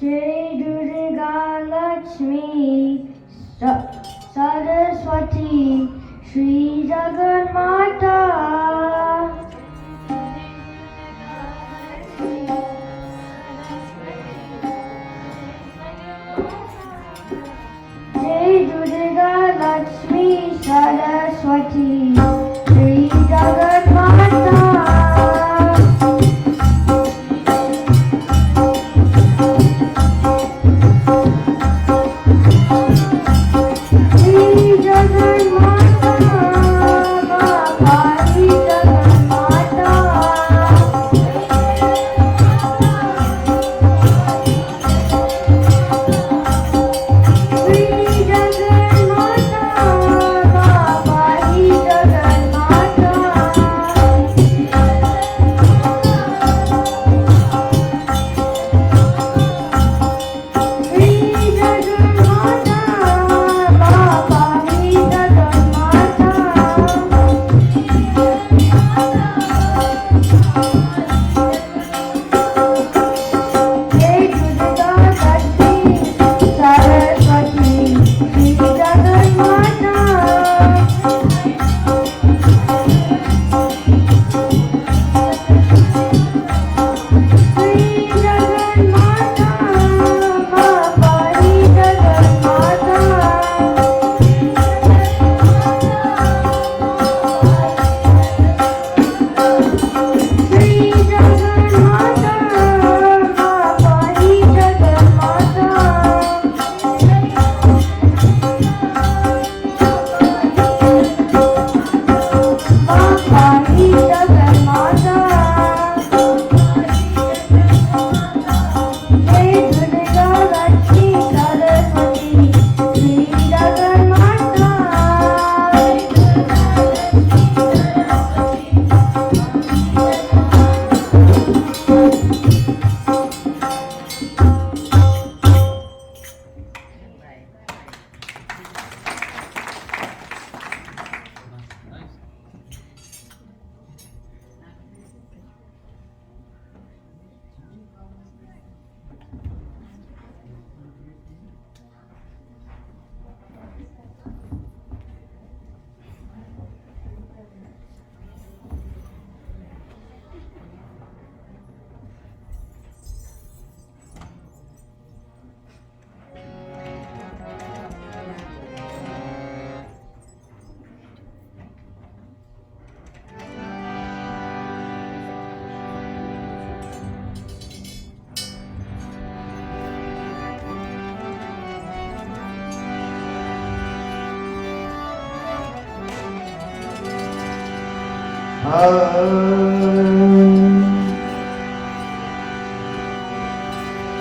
Jai Durga Lakshmi Saraswati Shri Jagan Mata Jai Durga Lakshmi Saraswati Shri Jagan Mata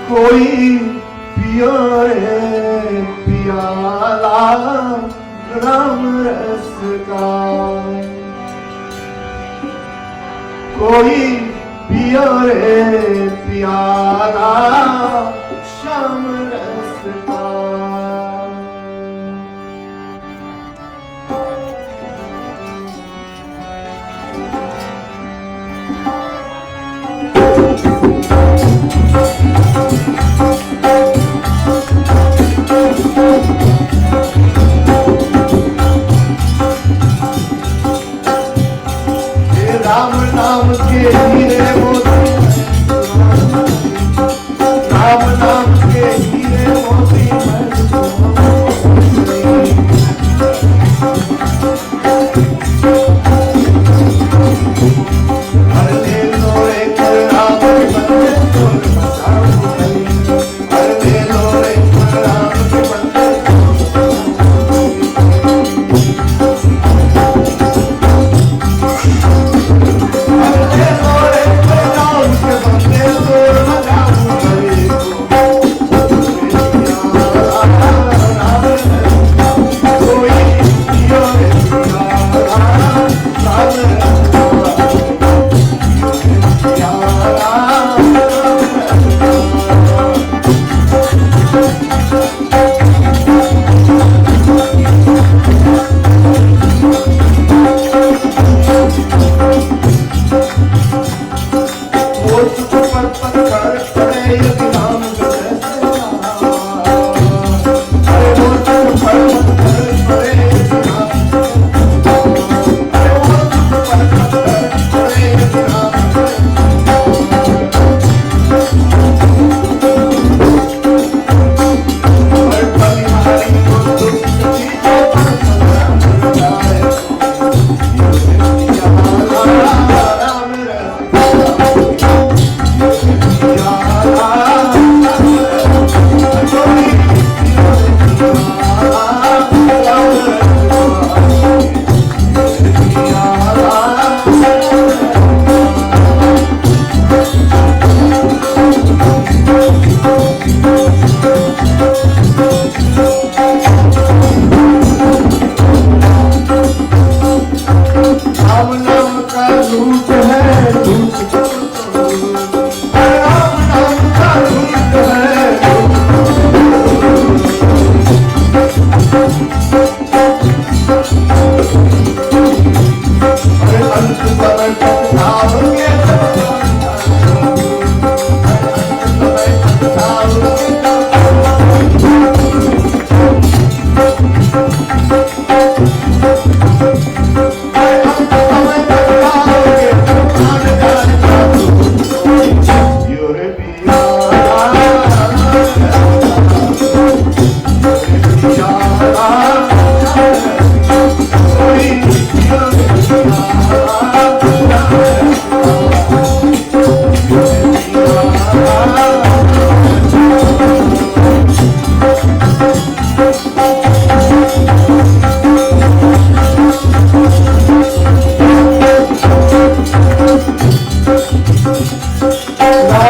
कोई पियो रे पियाला राम रस का कोई पियो रे पियाला श्याम रस का राम नाम के हीरे मोती राम नाम के हीरे मोती हर दिल लोरे कर राम के बंदे तोर मसाऊ हर दिल लोरे कर राम के बंदे हर दिल लोरे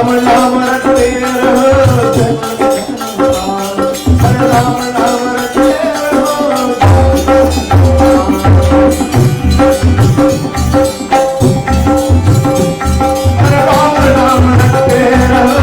राम नाम रटते रहो, हरे राम नाम रटते रहो, हरे राम नाम रटते रहो।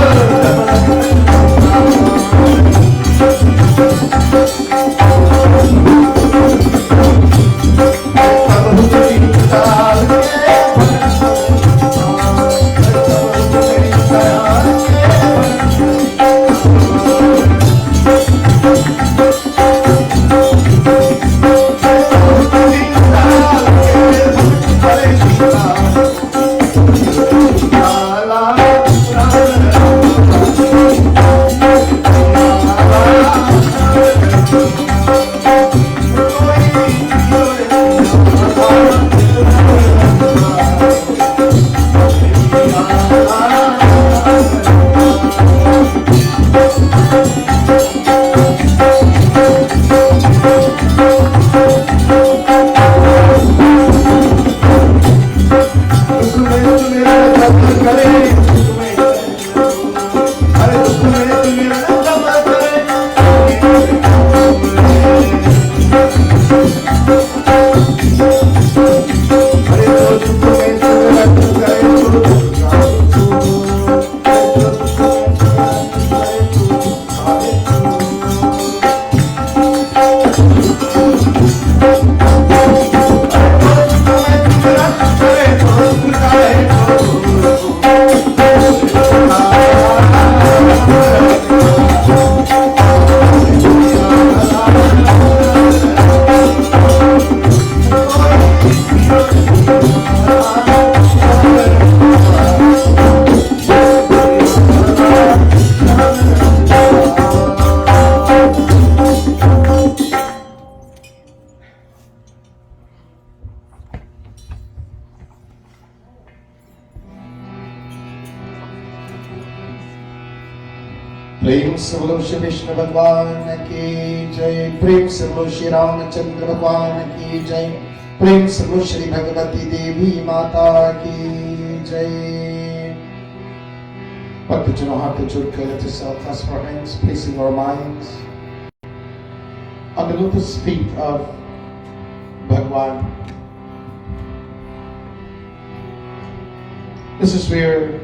प्रेम से बोलो श्री विष्णु भगवान की जय, प्रेम से बोलो श्री रामचंद्र भगवान की जय, प्रेम से बोलो श्री भगवती देवी माता की जय। भक्तजनों, हाथ जोड़कर let us clasp our hands, placing our minds on the lotus feet of Bhagwan. This is where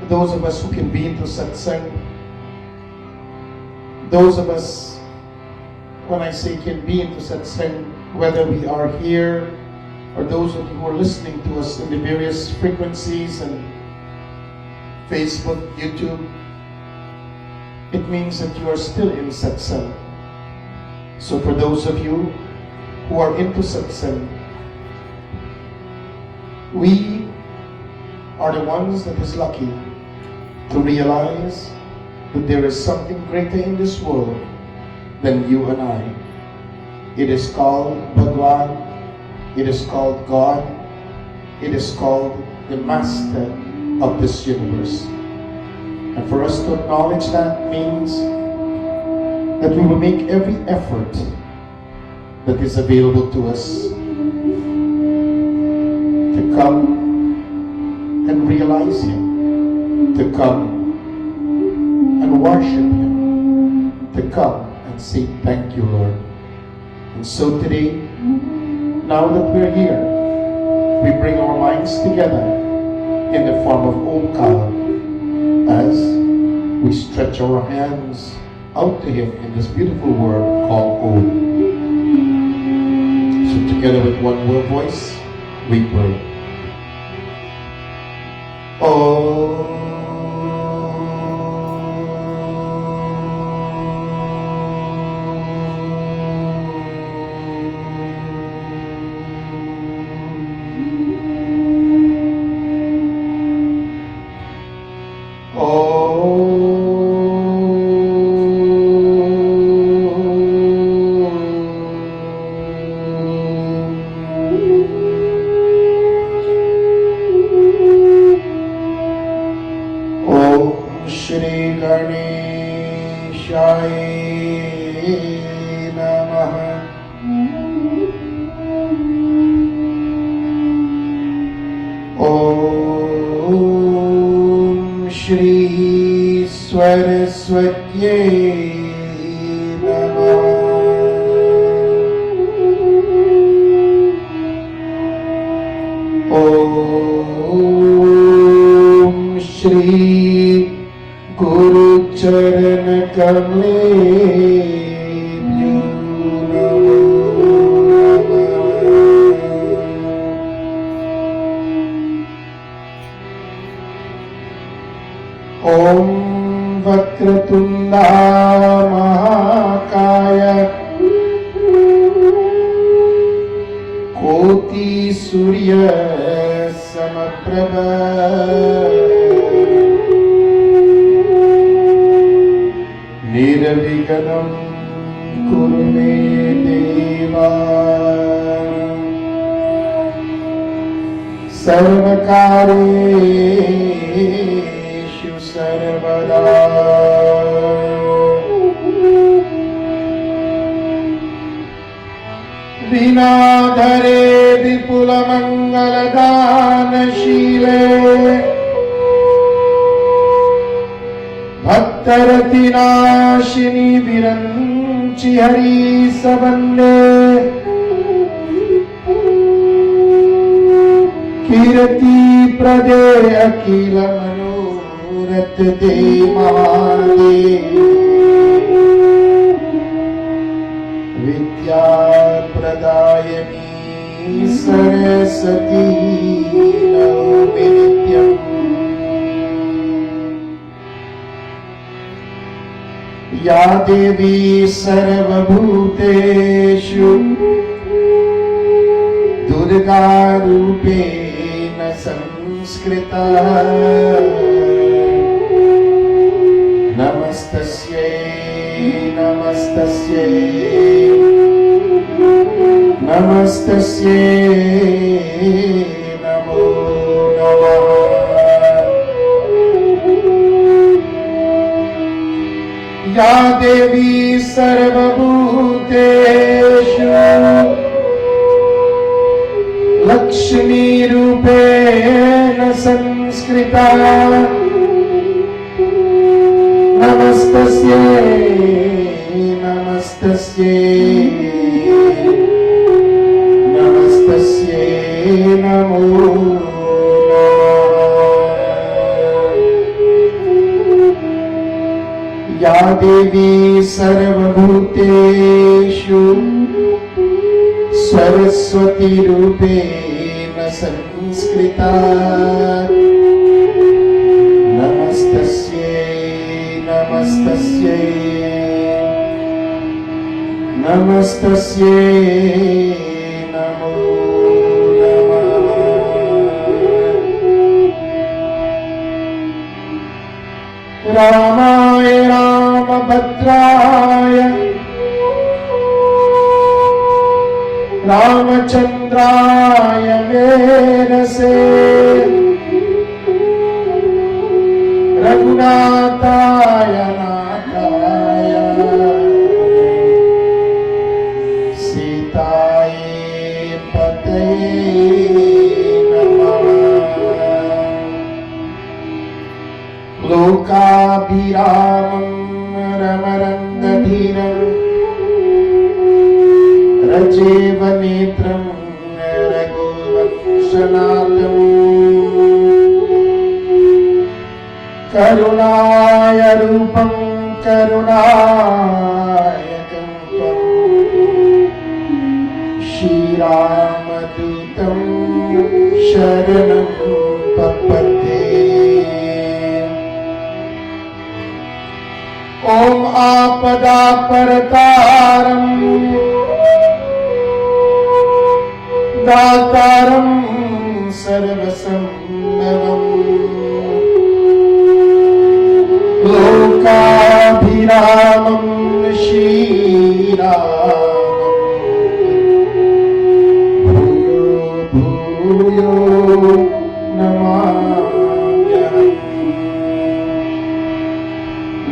those of us who can be into satsang, those of us, when I say can be into satsang, whether we are here or those of you who are listening to us in the various frequencies and Facebook, YouTube, it means that you are still in satsang. So for those of you who are into satsang, we are the ones that is lucky to realize that there is something greater in this world than you and I. It is called Bhagwan, it is called God, it is called the Master of this universe. And for us to acknowledge that means that we will make every effort that is available to us to come and realize Him, to come and worship Him, to come and say thank you, Lord. And so today, now that we're here, we bring our minds together in the form of Omkar as we stretch our hands out to Him in this beautiful word called Om. So together with one voice, we pray. Om. Shri सरस्वत्यै नमः। ओम श्री गुरुचरण कमलेभ्यो नमो नमः। ओम वक्रतुंडा महाकाय कोटि सूर्य समप्रभ निर्विघ्नं कुरु मे देवा। सर्वकार्येषु सर्वदा विनाधरे विपुलमङ्गलदानशीले भक्तरतिनाशिनी विरञ्चि हरिसवन्दे कीर्तिप्रदे अखिलमनोरथ दे महादेव। विद्याप्रदायिनी सरस्वती नौमि नित्यम्। या देवी सर्वभूतेषु दुर्गारूपेण संस्कृता नमस्तस्यै नमस्तस्यै नमस्तस्यै नमो नमः। या देवी सर्वभूतेषु लक्ष्मीरूपेण संस्कृता नमस्तस्यै नमस्तस्यै नमस्तस्यै नमो नमः। या देवी सर्वभूतेषु सरस्वती रूपेण संस्कृता नमस्तस्यै नमस्तस्यै नमस्तस्यै नमो नमः। रामाय रामभद्राय रामचंद्राय वेदसे रघुनाथाय नाथाय सीताय पतये नमः। लोकाभिरामं रमरङ्गधीरम् रचेव नेत्रं रघुवंशनाथम् करुणाय रूपं करुणायकं श्रीरामदूतं शरणं प्रपद्ये। ॐ आपदापरतारम् दातारं सर्वसम्भवम् लोकाभिरामं श्रीरामम् भूयो भूयो नमाम्यहम्।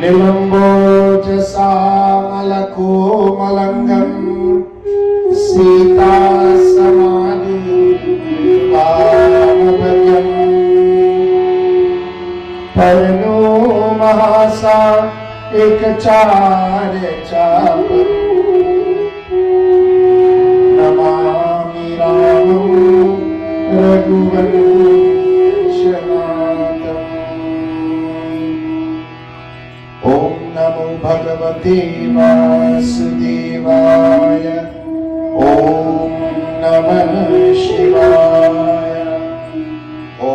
निलम्बोजसामलकोमलङ्गम् सीता समाधिर्वामभयम् परनो महासा एक चार चाप नमामि रामं रघुवंशनाथम्। ॐ नमो भगवते वासुदेवाय। ॐ नमः शिवाय। ॐ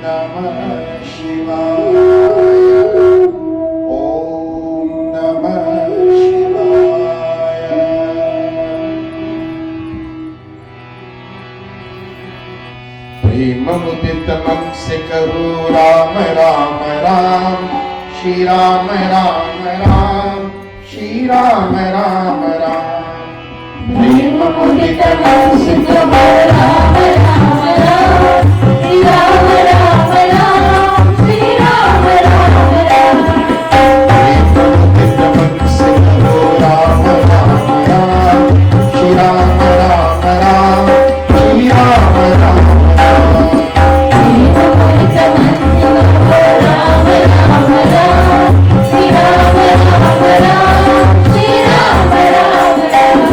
नमः शिवाय। ॐ नमः शिवाय। प्रेम मुदित मन से करो राम राम राम। श्री राम राम राम। श्री राम राम राम। प्रेम मुदित मन से करो राम राम राम। श्री राम राम राम। श्री राम राम राम। प्रेम मुदित मन से करो राम राम राम। श्री राम राम राम। श्री राम राम राम। प्रेम मुदित मन से करो Ram Ram Ram. Shri Ram Ram Ram. Shri Ram Ram Ram.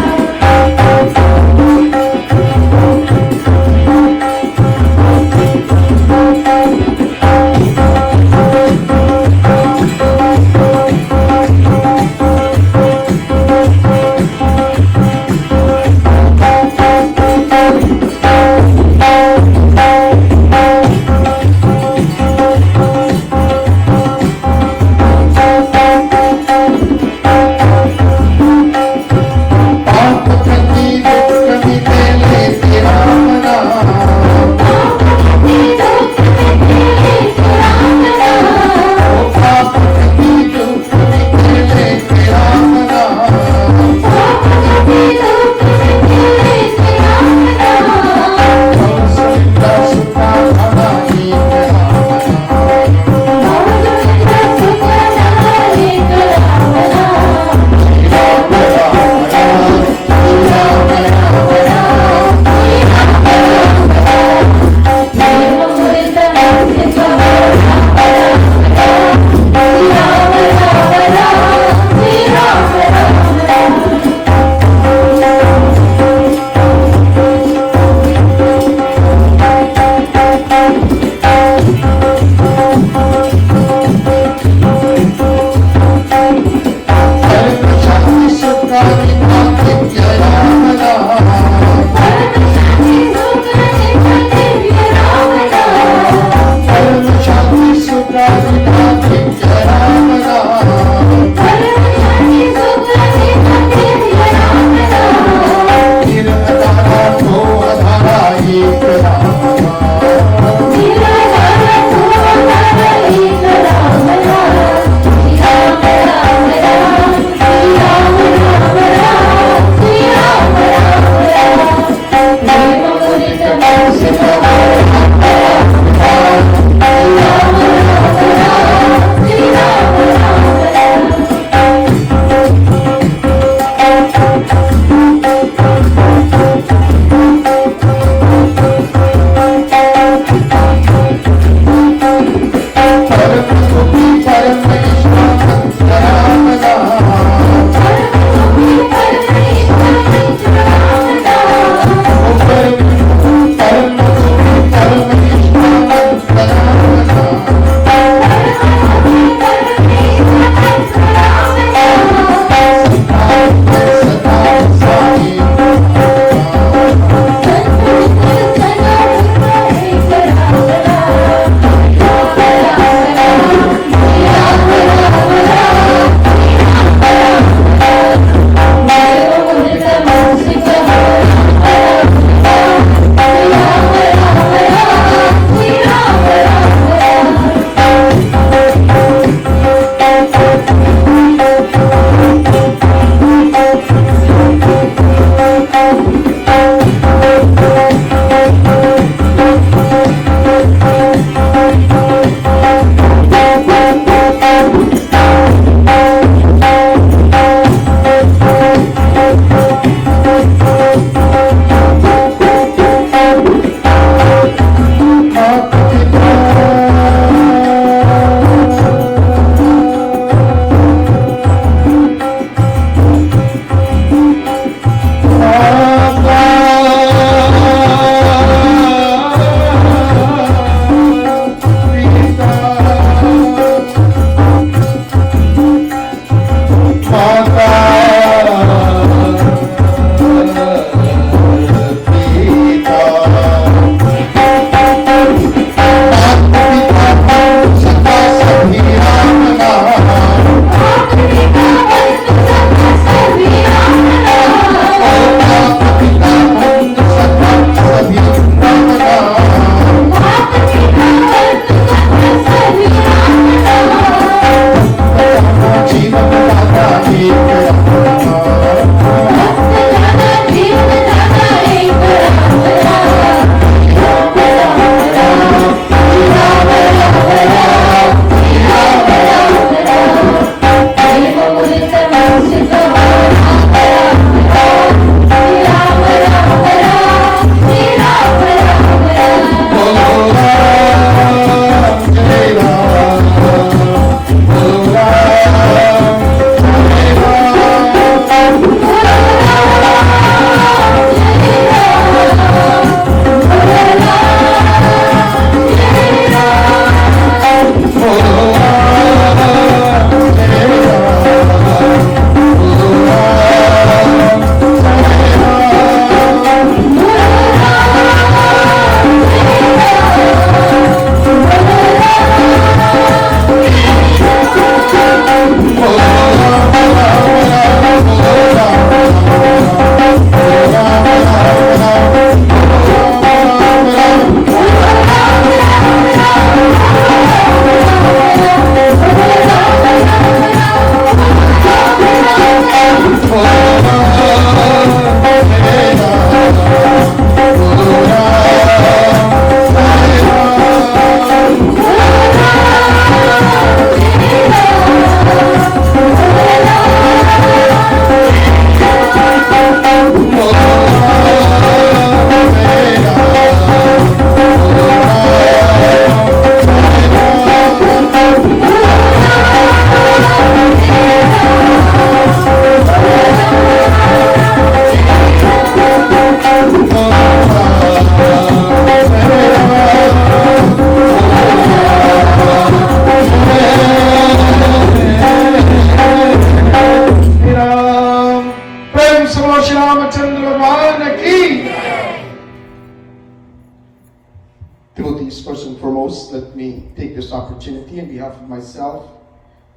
me take this opportunity on behalf of myself,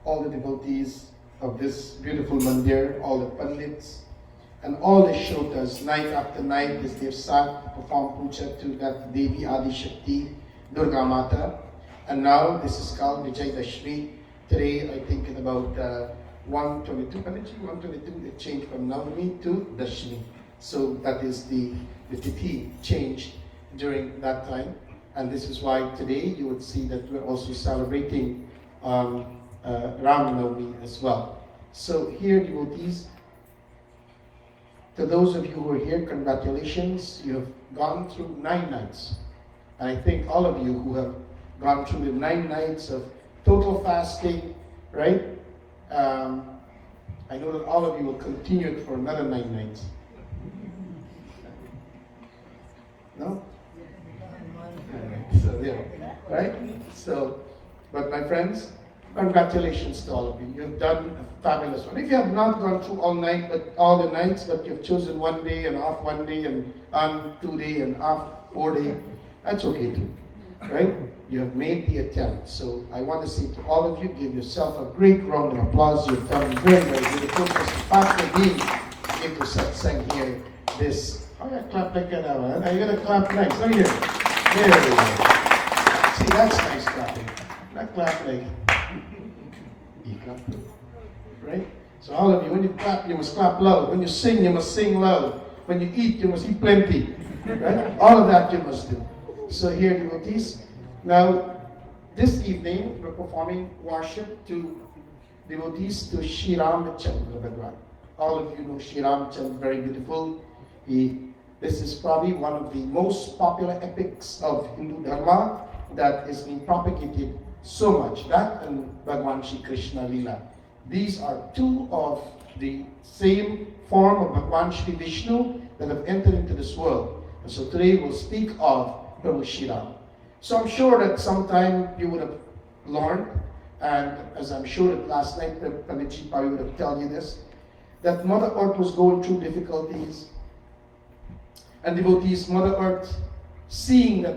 all the devotees of this beautiful mandir, all the pandits, and all the shrotas, night after night, as they've sat, perform puja to that Devi Adi Shakti, Durga Mata. And now this is called Vijay Dashmi. Today, I think at about 122, 122, it changed from Navmi to Dashmi. So that is the tithi changed during that time. And this is why today you would see that we're also celebrating Ram Navmi as well. So here, devotees, to those of you who are here, congratulations. You have gone through 9 nights. And I think all of you who have gone through the 9 nights of total fasting, right? I know that all of you will continue it for another 9 nights. No? Alright, so there, right? So, but my friends, congratulations to all of you. You have done a fabulous one. If you have not gone through all the nights, but you've chosen 1 day and off 1 day and on 2 day and off 4 day, that's okay too, right? You have made the attempt. So I want to say to all of you, give yourself a great round of applause. You've done very, very good. Of course, Pastor Dean gave us satsang here. This, how you clap like that? Are you gonna clap nice? Right here. There we go. See, that's nice clapping. Not clap like you clap, right? So all of you, when you clap, you must clap loud. When you sing, you must sing loud. When you eat, you must eat plenty. Right? All of that you must do. So here, devotees. Now, this evening, we're performing worship to devotees to Shri Ramachandra Bhagwan. All of you know Shri Ramachandra, very beautiful. This is probably one of the most popular epics of Hindu Dharma that is being propagated so much. That and Bhagwan Shri Krishna Lila. These are 2 of the same form of Bhagwan Shri Vishnu that have entered into this world. And so today we'll speak of Prabhu Shri Ram. So I'm sure that sometime you would have learned, and as I'm sure that last night the Panditji probably would have told you this, that Mother Earth was going through difficulties, and devotees, Mother Earth, seeing that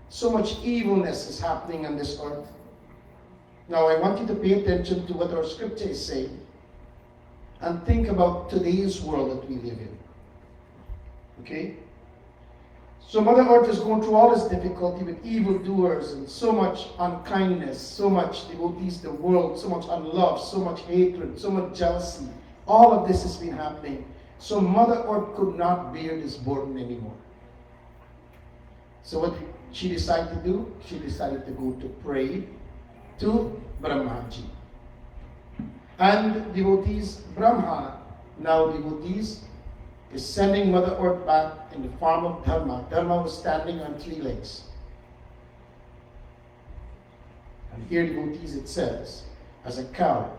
so much evilness is happening on this earth. Now I want you to pay attention to what our scripture is saying, and think about today's world that we live in. Okay? So Mother Earth is going through all this difficulty with evildoers and so much unkindness, so much devotees, the world, so much unlove, so much hatred, so much jealousy. All of this has been happening. So Mother Earth could not bear this burden anymore. So what she decided to do? She decided to go to pray to Brahmaji. And devotees, Brahma, now devotees, is sending Mother Earth back in the form of Dharma. Dharma was standing on 3 legs. And here, devotees, it says, as a cow.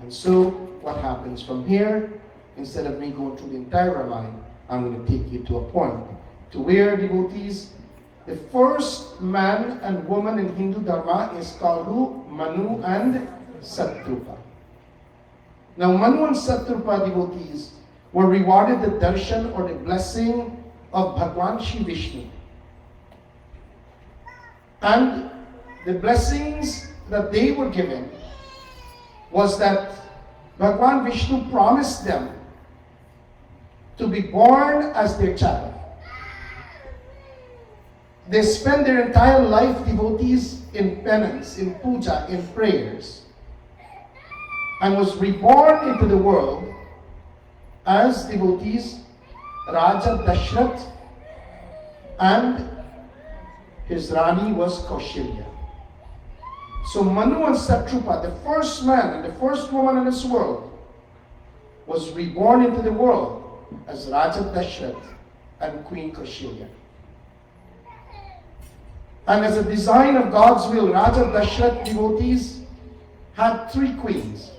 And so, what happens from here? Instead of me going through the entire Ramayana, I'm going to take you to a point to where, devotees, the first man and woman in Hindu Dharma is called who? Manu and Satrupa. Now, Manu and Satrupa, devotees, were rewarded the darshan or the blessing of Bhagwan Shri Vishnu. And the blessings that they were given was that Bhagwan Vishnu promised them to be born as their child. They spend their entire life, devotees, in penance, in puja, in prayers, and was reborn into the world as devotees, Raja Dashrath, and his Rani was Kaushalya. So Manu and Satrupa, the first man and the first woman in this world, was reborn into the world as Raja Dashrath and Queen Kaushalya. And as a design of God's will, Raja Dashrath, devotees, had 3 queens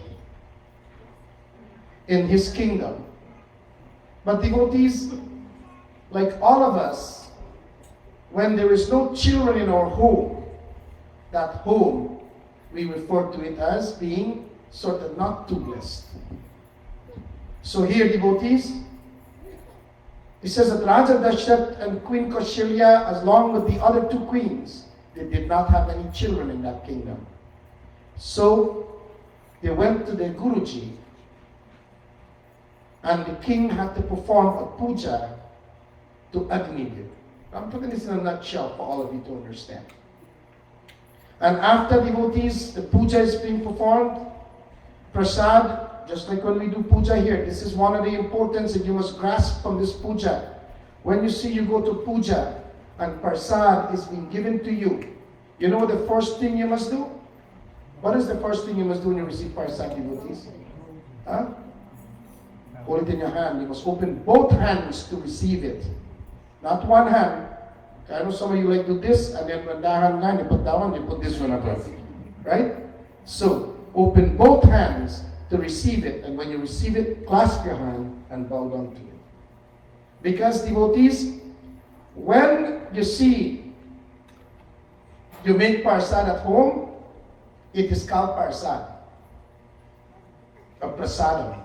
in his kingdom. But devotees, like all of us, when there is no children in our home, that home, we refer to it as being sort of not too blessed. So here, devotees, it says that Raja Dashrath and Queen Kaushalya, along with the other 2 queens, They did not have any children in that kingdom. So they went to the Guruji, and the king had to perform a puja to Agni Dev. I'm putting this in a nutshell for all of you to understand. And after devotees, the puja is being performed, prasad, just like when we do puja here, this is one of the importance that you must grasp from this puja. When you see you go to puja and prasad is being given to you, you know what the first thing you must do? What is the first thing you must do when you receive prasad, devotees? Huh? Hold it in your hand. You must open both hands to receive it. Not one hand. I know some of you like do this, and then when that hand you put that one, you put this one above. Right? So, open both hands to receive it. And when you receive it, clasp your hand and bow down to it. Because, devotees, when you see you make prasad at home, it is called prasad. A prasadam.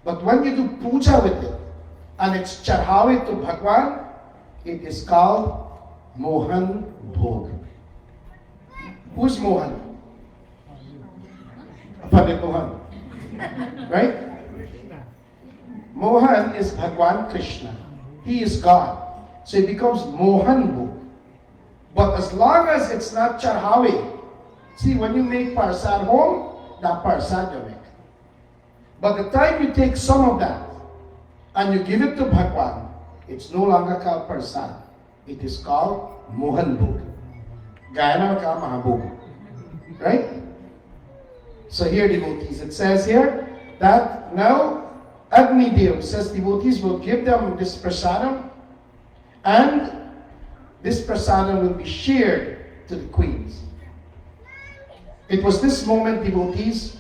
But when you do puja with it, and it's charhawi to Bhagwan, it is called Mohan Bhog. Who's Mohan? Pandit Mohan. Right? Mohan is Bhagwan Krishna. He is God. So it becomes Mohan Bhog. But as long as it's not charhawi, see, when you make prasad home, that prasad you make. But the time you take some of that and you give it to Bhagwan, it's no longer called prasad. It is called Mohan Bhog. Gayana ka Mahabhog. Right? So here, devotees, it says here that now Agni Dev says devotees will give them this prasadam, and this prasadam will be shared to the queens. It was this moment, devotees,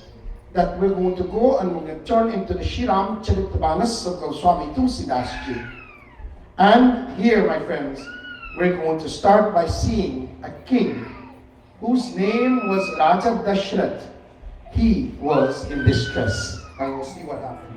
that we're going to go and we're going to turn into the Shriram Charitamanas of Goswami Tulsidas Ji. And here, my friends, we're going to start by seeing a king whose name was Raja Dashrath. He was in distress. And we'll see what happened.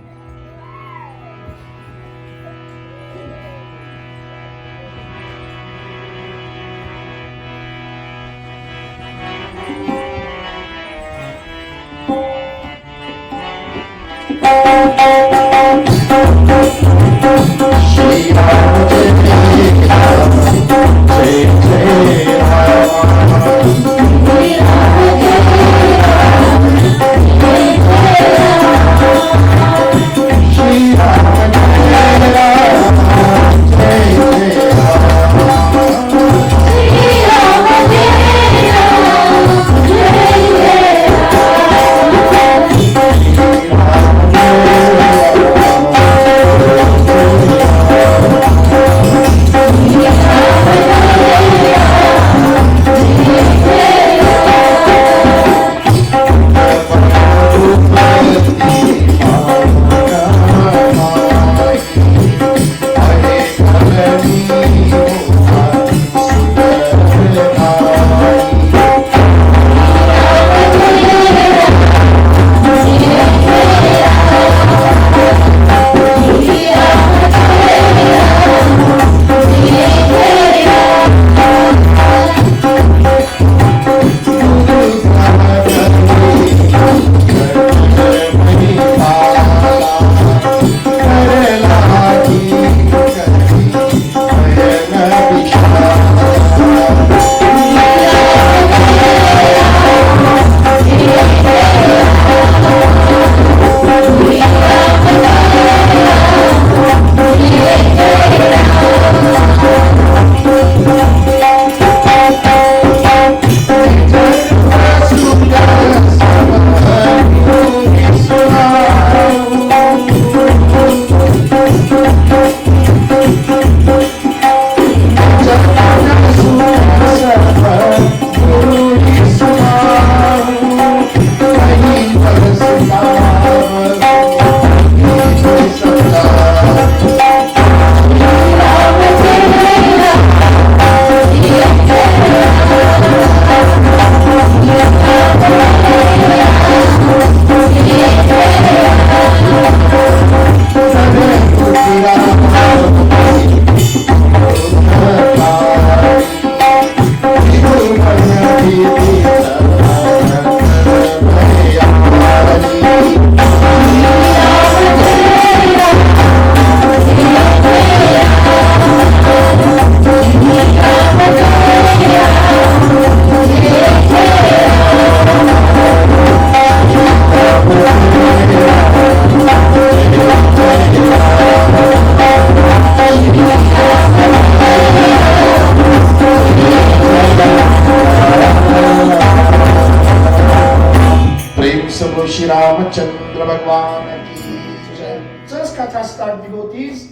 बोलो श्री रामचंद्र भगवान की जय। So this katha start, devotees.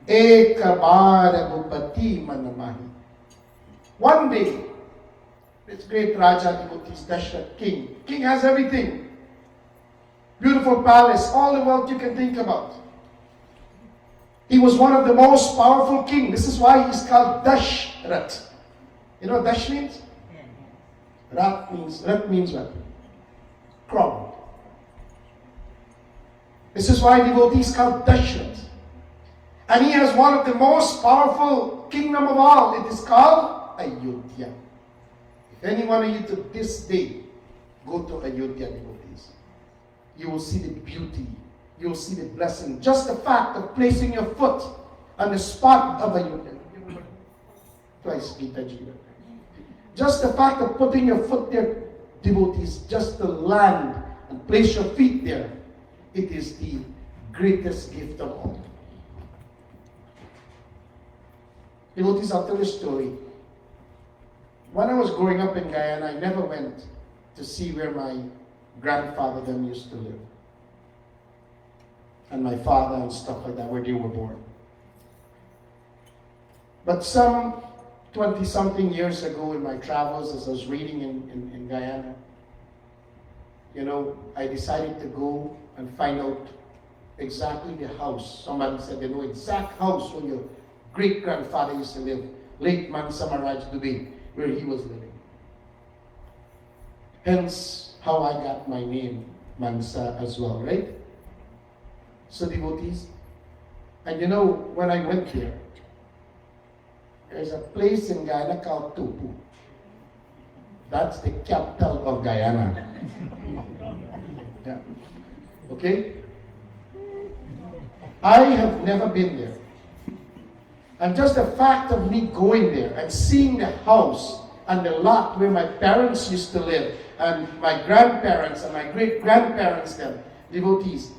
एक बार भूपति मन माही. One day, this great Raja, devotees, Dashrath, king. King has everything. Beautiful palace, all the wealth you can think about. He was one of the most powerful king. This is why he's called Dashrath. You know what Dash means? Rat means what? Crown. This is why devotees called Dashrath. And he has one of the most powerful kingdom of all. It is called Ayodhya. If any one of you to this day go to Ayodhya, devotees, you will see the beauty. You will see the blessing. Just the fact of placing your foot on the spot of Ayodhya. Twice, Gita Ji. Just the fact of putting your foot there, devotees, just to land and place your feet there, it is the greatest gift of all. Devotees, I'll tell you a story. When I was growing up in Guyana, I never went to see where my grandfather them used to live. And my father and stuff like that, where they were born. But some 20-something years ago in my travels, as I was reading in Guyana, you know, I decided to go and find out exactly the house. Somebody said they know exact house where your great-grandfather used to live, late Mansa Maharaj Dubey, where he was living. Hence how I got my name, Mansa, as well, right? So devotees, and you know, when I went there, there's a place in Guyana called Tupu. That's the capital of Guyana. Yeah. Okay? I have never been there. And just the fact of me going there and seeing the house and the lot where my parents used to live, and my grandparents and my great-grandparents then, devotees,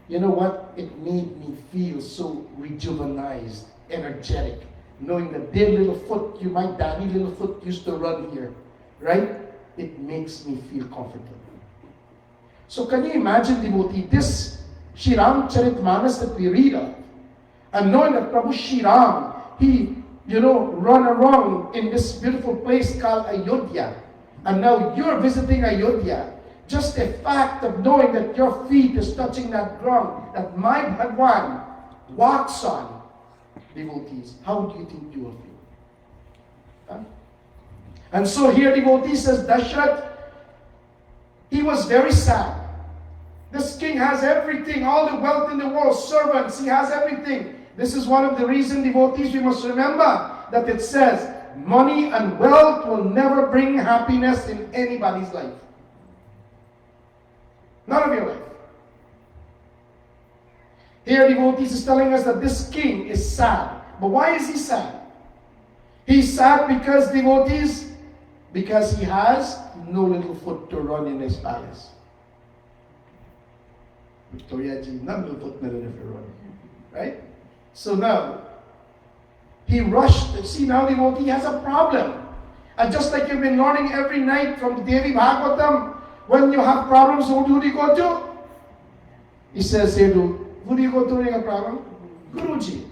you know what? It made me feel so rejuvenized, energetic, knowing that their little foot, my daddy little foot used to run here, right? It makes me feel comfortable. So can you imagine, devotee, this Shri Charitmanas that we read of, and knowing that Prabhu Shri Ram, he, run around in this beautiful place called Ayodhya, and now you're visiting Ayodhya. Just the fact of knowing that your feet is touching that ground that my Bhagwan walks on, devotees, how do you think you will feel? Huh? And so here devotee says, Dashrath, he was very sad. This king has everything, all the wealth in the world, servants, he has everything. This is one of the reasons, devotees, we must remember that it says, money and wealth will never bring happiness in anybody's life. None of your life. Here devotees is telling us that this king is sad. But why is he sad? He's sad because devotees, because he has no little foot to run in his palace. Victoria ji, no little foot to run. Right? So now, he rushed. See, now devotee has a problem. And just like you've been learning every night from the Devi Bhagavatam, when you have problems, who do you go to? He says here, who do you go to when you have a problem? Guruji.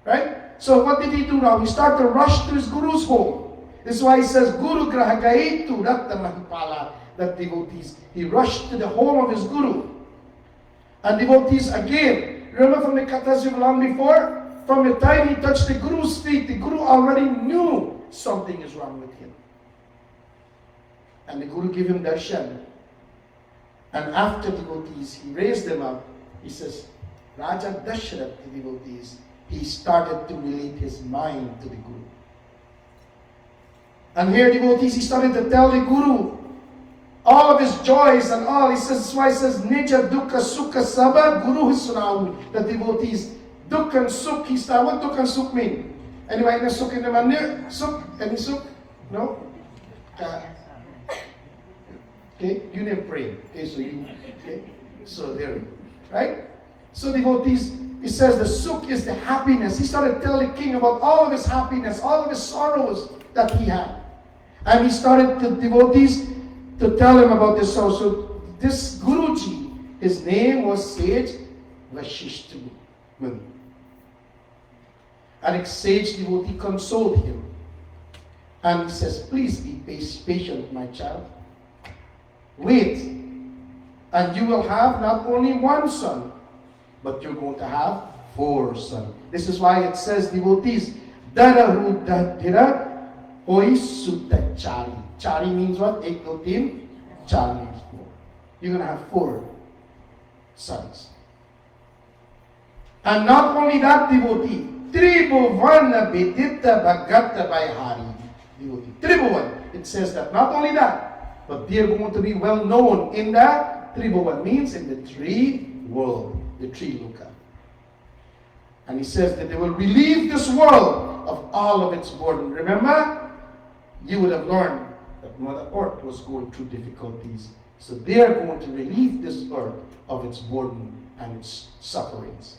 Right? So what did he do now? He started to rush to his guru's home. This is why he says, Guru Grahagaitu Ratta Mahipala, that devotees. He rushed to the home of his guru. And devotees, again, remember from the kathas you've learned before? From the time he touched the guru's feet, the guru already knew something is wrong with him. And the guru gave him darshan. And after devotees, he raised them up. He says, Raja Dashrath, the devotees, he started to relate his mind to the guru. And here, devotees, he started to tell the guru all of his joys and all. He says, that's why he says, Nija Dukkha Sukha Saba Guru Hisunau. The devotees, Dukkha and Sukh, he started. What Dukkha and Sukh mean? Anybody in the Sukh in the mandir? Sukh? Any Sukh? No? Okay, you didn't pray. Okay, so there we go. Right? So devotees, he says the Sukh is the happiness. He started telling the king about all of his happiness, all of his sorrows that he had. And he started to devotees to tell him about this house. So this Guruji, his name was Sage Vashishta Muni. And a sage devotee consoled him. And he says, please be patient, my child. Wait. And you will have not only one son, but you're going to have 4 sons. This is why it says, devotees, Darahu Dadhira Hoi Sutta Chari. Chari means what? Ek do teen. Chari means 4. You're going to have 4 sons. And not only that, devotee, Tribhuvan Vidita Bhagata Vaihari. Devotee. Tribhuvan. It says that not only that, but they are going to be well known in the Tribhuvan, means in the 3 world, the 3 loka. And he says that they will relieve this world of all of its burden. Remember, you would have learned that Mother Earth was going through difficulties. So they are going to relieve this earth of its burden and its sufferings.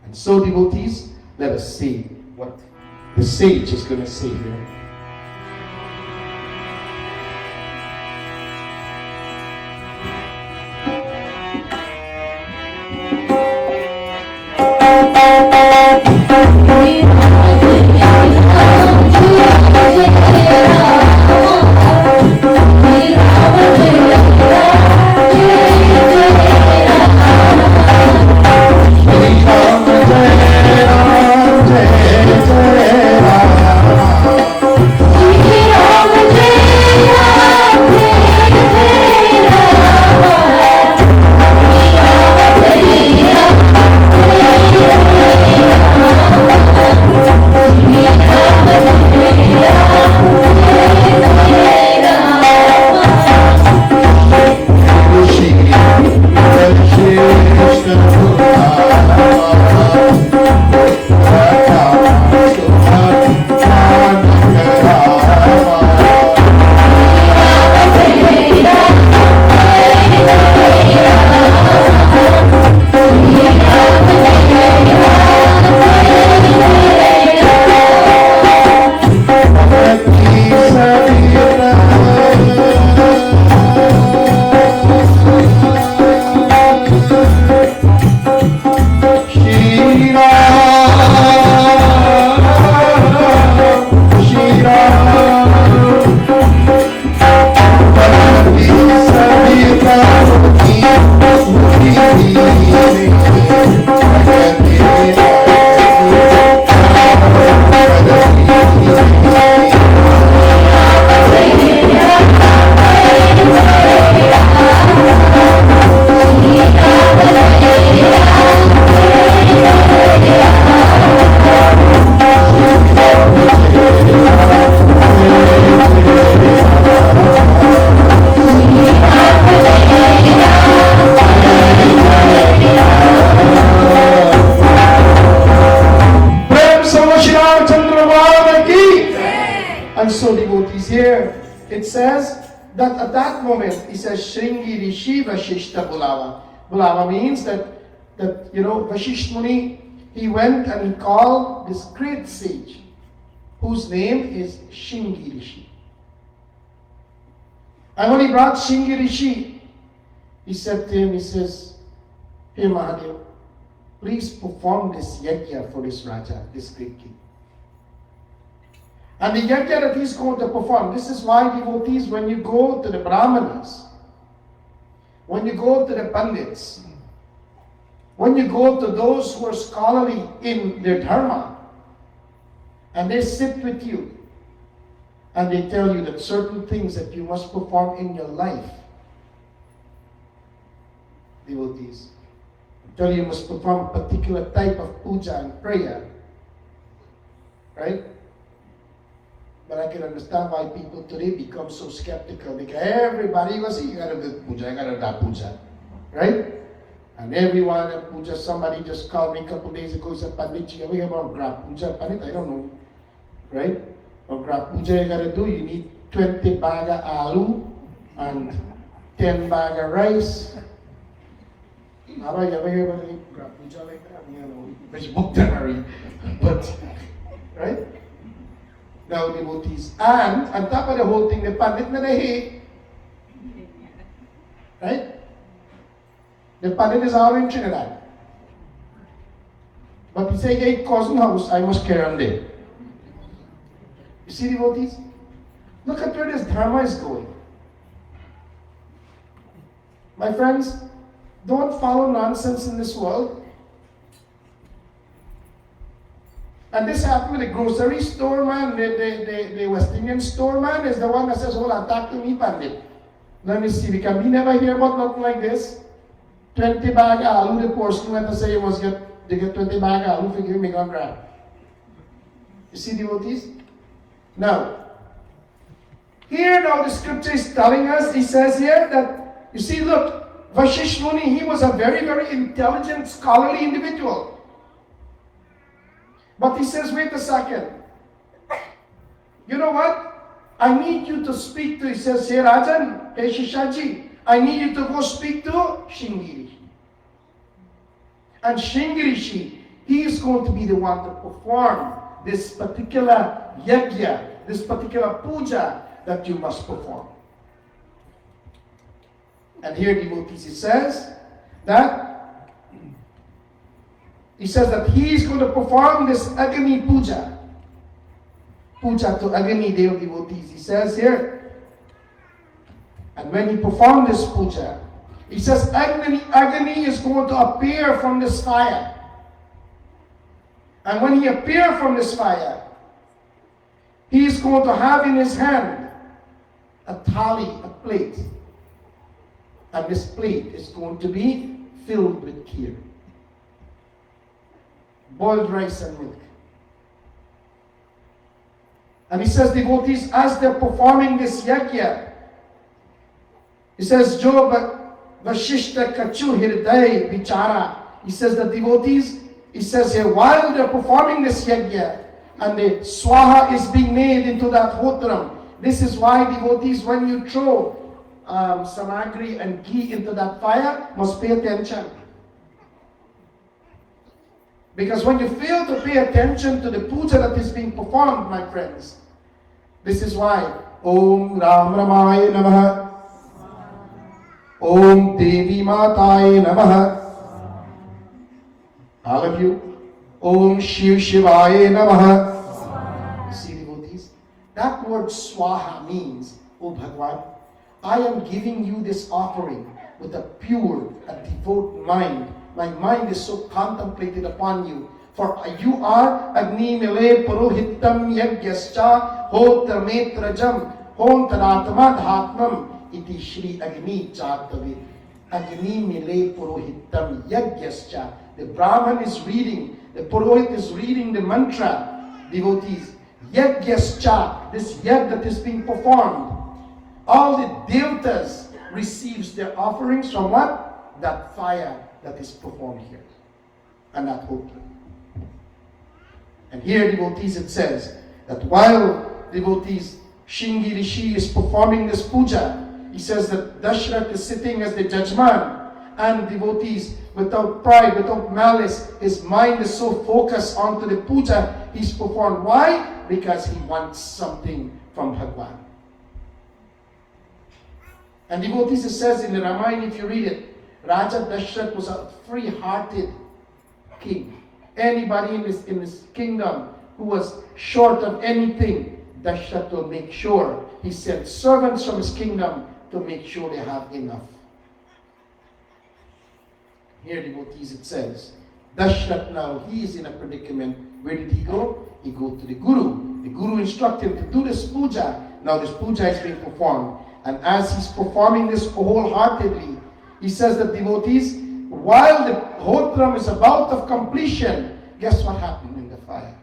And so, devotees, let us see what the sage is going to say here. And so, devotees, here it says that at that moment, it says Shringi Rishi Vashishta Bulava. Bulava means that Vashisht Muni, he went and he called this great sage, whose name is Shringi Rishi. And when he brought Shringi Rishi, he said to him, he says, hey Mahadev, please perform this yajna for this Raja, this great king. And the yajna that he's going to perform, this is why, devotees, when you go to the Brahmanas, when you go to the Pandits, when you go to those who are scholarly in their dharma, and they sit with you, and they tell you that certain things that you must perform in your life, devotees, tell you must perform a particular type of puja and prayer, right? But I can understand why people today become so skeptical. Because everybody was saying, you gotta do puja, you gotta do puja. Right? And everyone at puja, somebody just called me a couple days ago, he said, Pandit, you ever hear about grab puja? Pandit, I don't know. Right? Or grab puja you gotta do, you need 20 bag of aloo and 10 bag of rice. Have I ever heard about any grab puja like that? You know, which book that I read. But, right? Now, devotees. And on top of the whole thing, the Pandit na nahi, Right? The palit is our in Trinidad. But he say, hey, cousin house, I must carry on there. You see, devotees? Look at where this dharma is going. My friends, don't follow nonsense in this world. And this happened with the grocery store man, the West Indian store man is the one that says, oh, attack to me, Pandit. Let me see, because we never hear about nothing like this. 20 bag alu, the person went to say you must get, they get 20 bag alu, figure me on grab. You see, devotees? Now, here now the scripture is telling us, he says here that, you see, look, Vashish Muni, he was a very, very intelligent, scholarly individual. But he says, wait a second. You know what? I need you to speak to, he says, hey Rajan, hey Shishaji, I need you to go speak to Shingirishi. And Shingirishi, he is going to be the one to perform this particular yajna, this particular puja that you must perform. And here, devotees, it says that he is going to perform this Agni puja. Puja to Agni Dev, devotees. He says here, and when he performed this puja, he says Agni is going to appear from this fire. And when he appears from this fire, he is going to have in his hand a thali, a plate. And this plate is going to be filled with kheer. Boiled rice and milk. And he says, devotees, as they're performing this yajna, he says, Jo Vashishta Kachu Hirday Vichara. He says, the devotees, he says here, while they're performing this yajna, and the swaha is being made into that hotram. This is why, devotees, when you throw samagri and ghee into that fire, must pay attention. Because when you fail to pay attention to the puja that is being performed, my friends, this is why Om Ram Ramaya Namaha, Om Devi Mataya Namaha, all of you, Om Shiv Shivaya Namaha. See, devotees, that word swaha means, oh Bhagwan, I am giving you this offering with a pure and devout mind. My mind is so contemplated upon you. For you are Agni Mile Purohitam Yagyascha Hotra Metrajam Hontaratma Dhatmam Iti Shri Agni Chatave. Agni Mile Purohitam Yagyascha. The Brahman is reading, the Purohit is reading the mantra, devotees. Yagyascha, this yag that is being performed. All the devtas receives their offerings from what? That fire that is performed here. And that hope. And here, devotees, it says that while devotees, Shingi Rishi is performing this puja, he says that Dashrath is sitting as the judgeman, and devotees, without pride, without malice, his mind is so focused onto the puja he's performed. Why? Because he wants something from Bhagwan. And devotees, it says in the Ramayana, if you read it, Raja Dashrath was a free-hearted king. Anybody in this kingdom who was short of anything, Dashrath will make sure. He sent servants from his kingdom to make sure they have enough. Here, devotees, it says, Dashrath now, he is in a predicament. Where did he go? He go to the Guru. The Guru instructed him to do this puja. Now this puja is being performed. And as he's performing this wholeheartedly, he says that, devotees, while the hotram is about of completion, guess what happened in the fire?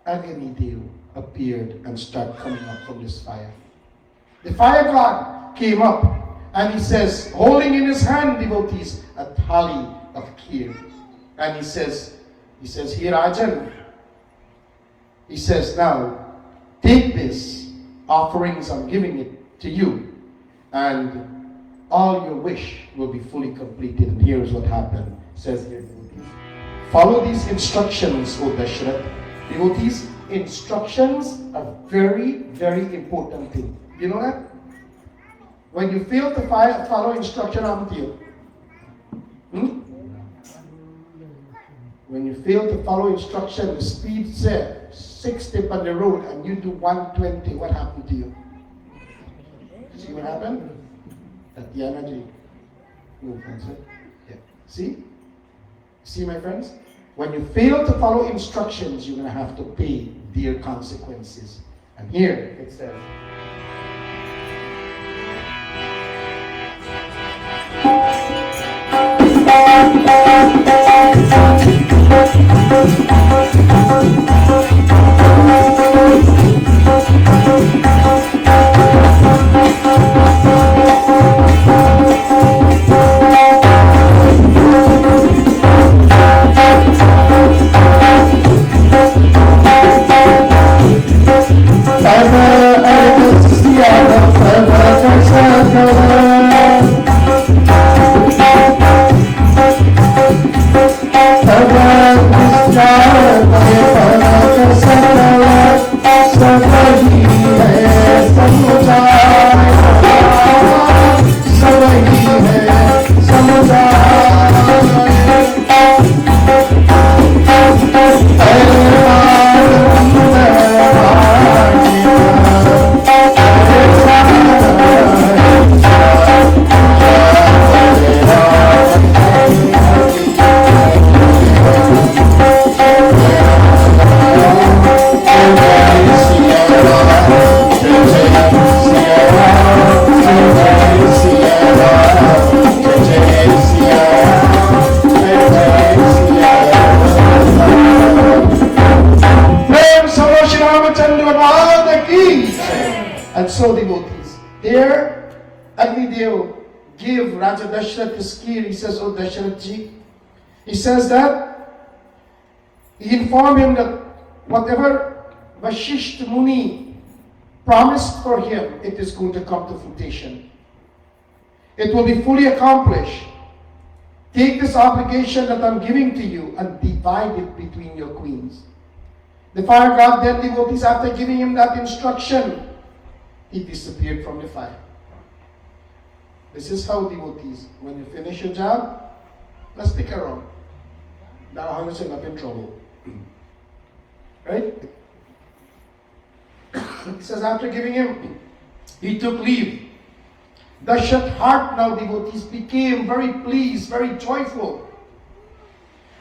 Agni Dev appeared and started coming up from this fire. The fire god came up and he says, holding in his hand, devotees, a thali of kheer. And he says, here Rajan, he says, now take this offerings, I'm giving it to you, and all your wish will be fully completed. And here's what happened. It says here, devotees, follow these instructions, O Dashrath. Devotees, instructions are very, very important thing. You know that? When you fail to follow instruction, what happened to you? When you fail to follow instruction, the speed said 60 on the road and you do 120, what happened to you? See what happened? That the energy movements, right? Yeah. See? See, my friends? When you fail to follow instructions, you're going to have to pay dear consequences. And here it says, and so devotees. Here, Agnidev gave Raja Dashrath his key. He says, "Oh Dashrathji," he says that he informed him that whatever Vashisht Muni promised for him, it is going to come to fruition. It will be fully accomplished. Take this obligation that I'm giving to you and divide it between your queens. The fire god then, devotees, after giving him that instruction, he disappeared from the fire. This is how, devotees, when you finish your job, let's stick around. Now how you end up in trouble. Right? He says after giving him, he took leave. Dashrath's heart now, devotees, became very pleased, very joyful.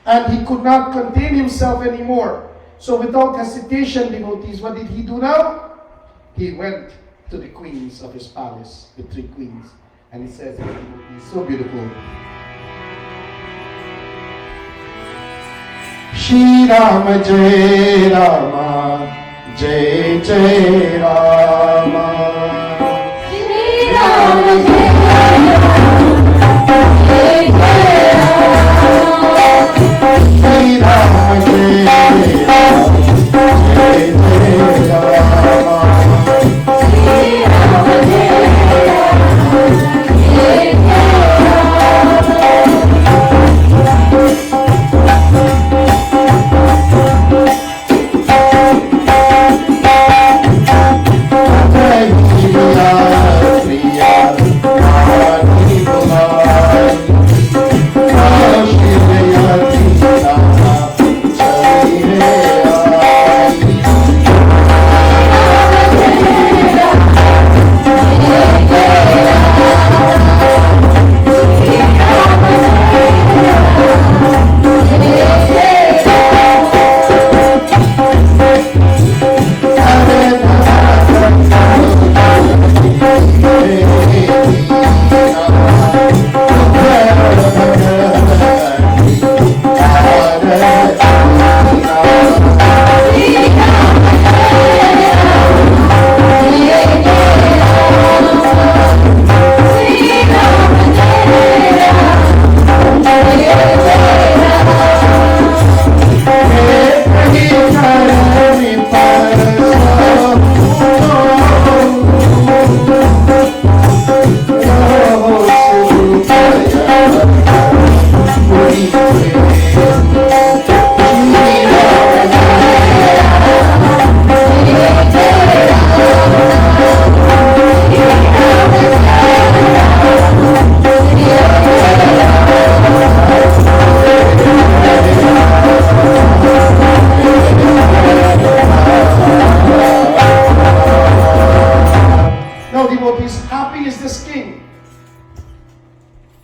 And he could not contain himself anymore. So without hesitation, devotees, what did he do now? He went to the queens of his palace, the three queens. And he says, devotees, so beautiful. Shri Rama Jai Rama Jai Jai Rama Shri Rama Jai Rama Jai Jai Rama Shri Rama Jai Rama Jai Jai Rama Shri Rama Jai Rama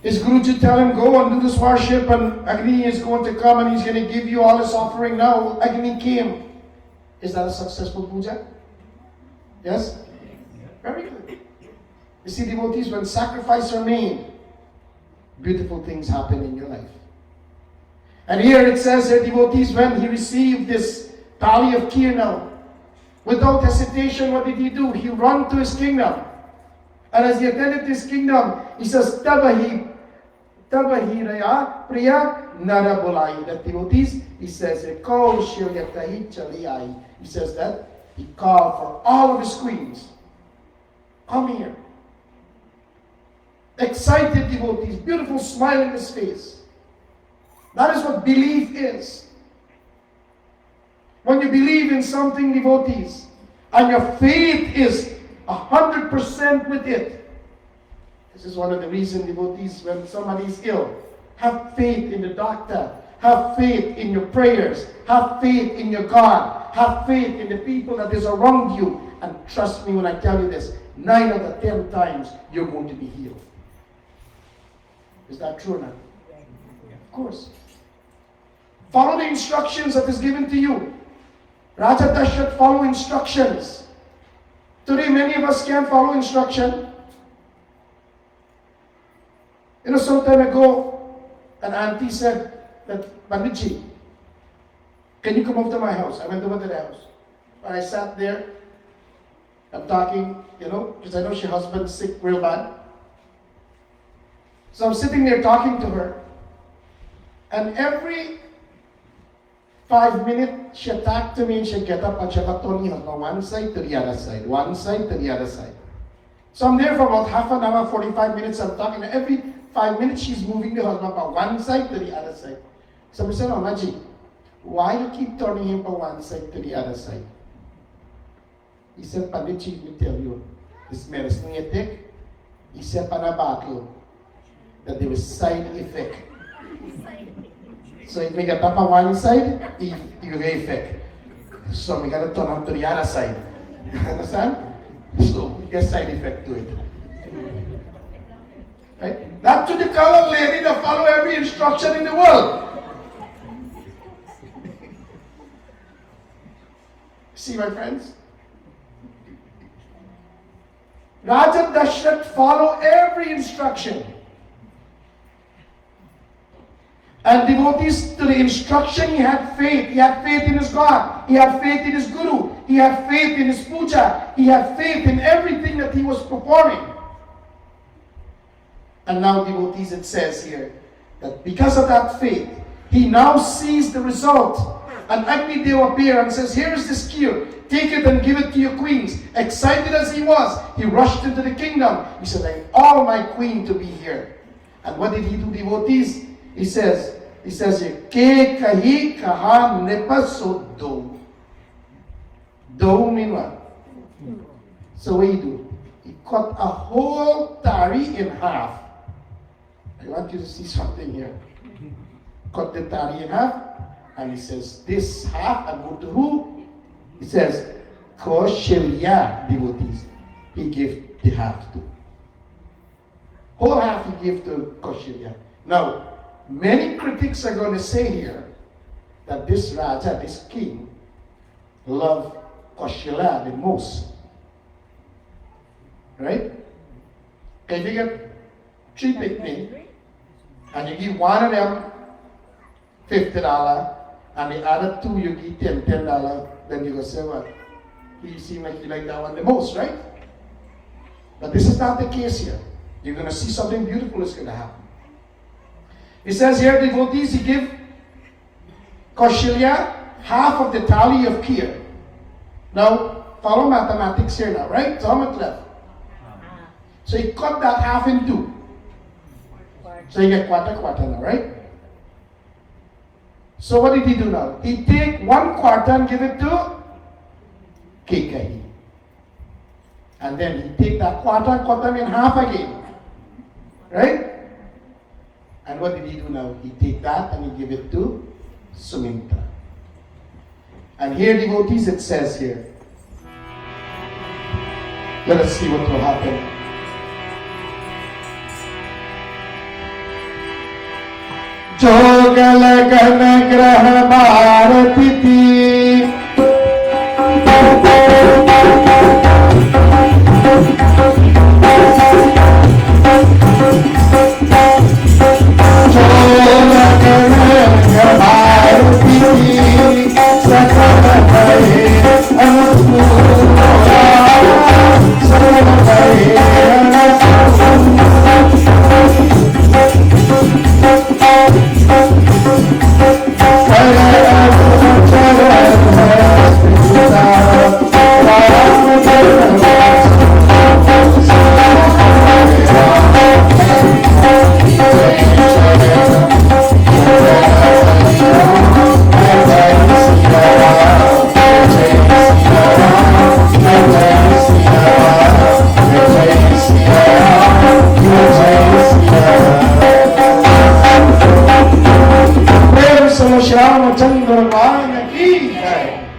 Is Guruji tell him, go and do this worship, and Agni is going to come and he's going to give you all his offering now. Agni came. Is that a successful puja? Yes? Very good. You see, devotees, when sacrifice are made, beautiful things happen in your life. And here it says here, devotees, when he received this tali of kheer now, without hesitation, what did he do? He ran to his kingdom. And as he attended his kingdom, he says, Tabahi raya priya nara bulai. That devotees, he says, he says that he called for all of his queens. Come here. Excited devotees, beautiful smile in his face. That is what belief is. When you believe in something, devotees, and your faith is 100% with it. This is one of the reasons, devotees, when somebody is ill, have faith in the doctor, have faith in your prayers, have faith in your God, have faith in the people that is around you, and trust me when I tell you this, 9 out of 10 times you're going to be healed. Is that true or not? Of course. Follow the instructions that is given to you. Raja Dashrath follow instructions. Today many of us can't follow instruction. You know, some time ago, an auntie said that, Panditji, can you come over to my house? I went over to the house. And I sat there, I'm talking, you know, because I know her husband's sick real bad. So I'm sitting there talking to her. And every 5 minutes, she attacked to me and she'd get up and she'd turn me on one side to the other side, one side to the other side. So I'm there for about half an hour, 45 minutes, I'm talking. And every 5 minutes, she's moving the husband from one side to the other side. So I said, Maji, why you keep turning him from one side to the other side? He said, Panditji, let me tell you, this medicine you take, he said, pan a battle, that there was side effect. So if we get up on one side, you get effect. So we got to turn on to the other side. Understand? So we get side effect to it. Right? Not to the colored lady that follow every instruction in the world. See, my friends? Raja Dashrath follow every instruction. And devotees to the instruction, he had faith. He had faith in his God. He had faith in his Guru. He had faith in his puja. He had faith in everything that he was performing. And now, devotees, it says here that because of that faith, he now sees the result. And Agni Deva appears and says, here is this kheer. Take it and give it to your queens. Excited as he was, he rushed into the kingdom. He said, I want all my queen to be here. And what did he do, devotees? He says here, Ke kahi kaha nepa so do. Do mean what? So what he do? He cut a whole tari in half. I want you to see something here. Cut the tari in half, and he says, this half, and go to who? He says, Kaushilya devotees. He gave the half to. Whole half he gave to Kaushilya. Now, many critics are going to say here that this Raja, this king, loved Kaushilya the most. Right? If you get 3 picnics, and you give one of them $50, and the other 2 you give them $10, then you go say, well, you seem like you like that one the most, right? But this is not the case here. You're going to see something beautiful is going to happen. It says here, devotees, he give Kaushilya half of the tali of kheer. Now, follow mathematics here now, right? So how much left? So he cut that half in 2. So you get quarter now, right? So what did he do now? He take 1/4 and give it to Kekahi. And then he take that quarter, cut them in half again. Right? And what did he do now? He take that and he give it to Sumintra. And here, devotees, it says here. Let us see what will happen. जोगलगन ग्रह भारती थी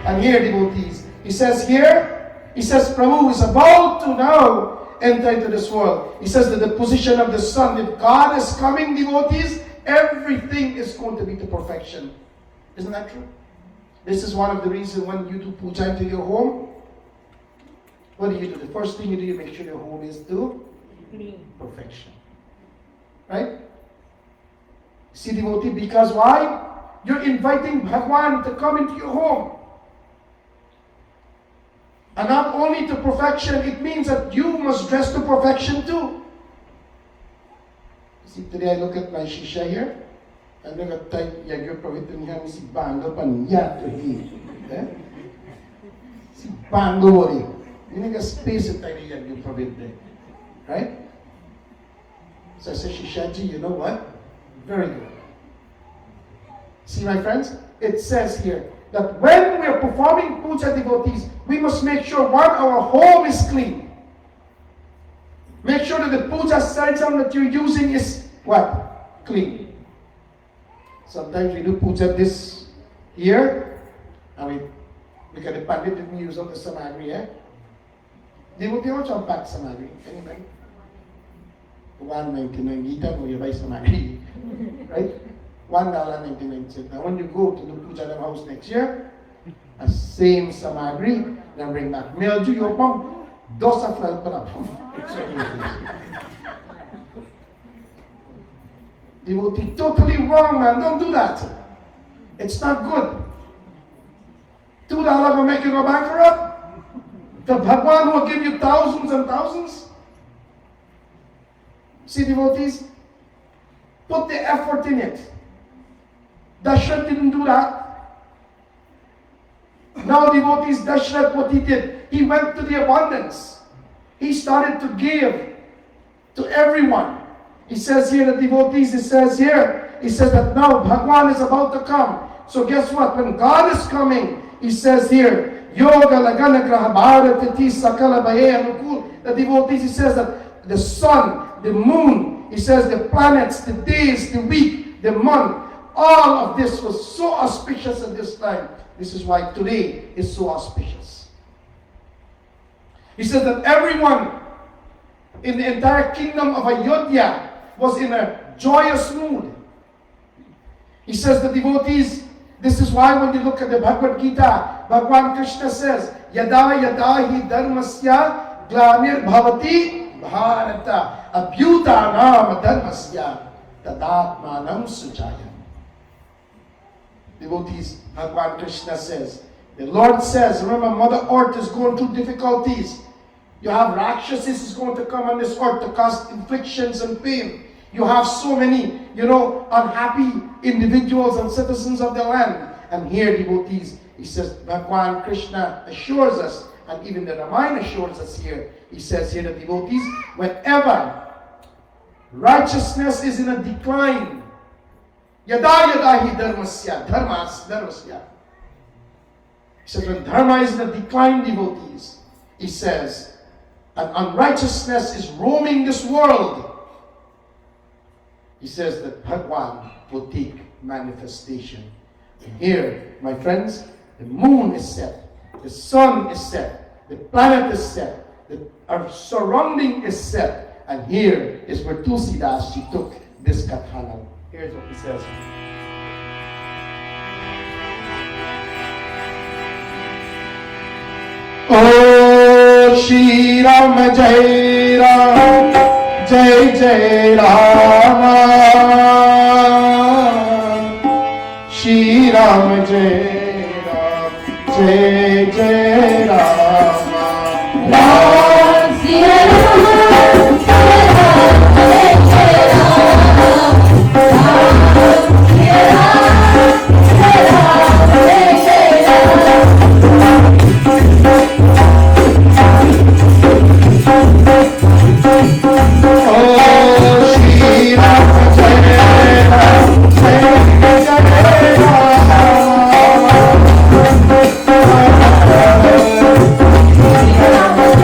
And here, devotees, he says here, he says Prabhu is about to now enter into this world. He says that the position of the sun, if God is coming, devotees, everything is going to be to perfection. Isn't that true? This is one of the reasons when you do puja into your home, what do? The first thing you do, you make sure your home is to perfection. Right? See, devotee, because why? You're inviting Bhagwan to come into your home. And not only to perfection, it means that you must dress to perfection too. See, today I look at my shisha here. I look at type Yagyo Pravitan here, si Bango Panya to he. Si Bango Wari. You need a space at type Yagyo Pravitan. Right? So I say, Shishaji, you know what? Very good. See, my friends, it says here that when we are performing puja, devotees, we must make sure our home is clean. Make sure that the puja satsam that you're using is what? Clean. Sometimes we do puja this here, and we can pandit didn't use up the samagri, eh? Devotee also pack samagri. Anybody? 199 Gita, no, you buy samagri. Right? $1.99. Now when you go to the puja house next year, a same samagri, then bring back. Mail to your pump, dosa fral para. Devotee, totally wrong, man. Don't do that. It's not good. $2 will make you go bankrupt. The Bhagwan will give you thousands and thousands. See, devotees, put the effort in it. Dashrath didn't do that. Now, devotees, Dashrath, what he did, he went to the abundance. He started to give to everyone. He says here, the devotees, he says that now Bhagwan is about to come. So guess what? When God is coming, he says here, Yoga Lagana Graha Bharatati Sakala Baye Anukul. The devotees, he says that the sun, the moon, he says the planets, the days, the week, the month, all of this was so auspicious at this time. This is why today is so auspicious. He says that everyone in the entire kingdom of Ayodhya was in a joyous mood. He says the devotees, this is why when you look at the Bhagavad Gita, Bhagwan Krishna says, Yada yada hi dharmasya glamir bhavati bharata abhyutanam dharmasya tadatmanam suchaya. Devotees, Bhagwan Krishna says, the Lord says, remember, Mother Earth is going through difficulties. You have Rakshasas is going to come on this earth to cause inflictions and pain. You have so many, unhappy individuals and citizens of the land. And here, devotees, he says, Bhagwan Krishna assures us, and even the Ramayana assures us here, he says here, the devotees, whenever righteousness is in a decline, Yada yada hi dharmasya, dharmasya. He says, when dharma is in a decline, devotees, he says, and unrighteousness is roaming this world, he says that Bhagwan will take manifestation. And here, my friends, the moon is set, the sun is set, the planet is set, our surrounding is set, and here is where Tulsidas, she took this katana. Here's what he says. Oh, Shri Ram Jai Ram, Jai Jai Rama. Shri Ram Jai Ram, Jai Jai Rama. Ram Siya Ram, Siya Ram, Jai Jai Rama. Ram Siya Ram, Siya Ram, Jai Jai Rama. Oh, Shri Ram Jai Ram, Jai Jai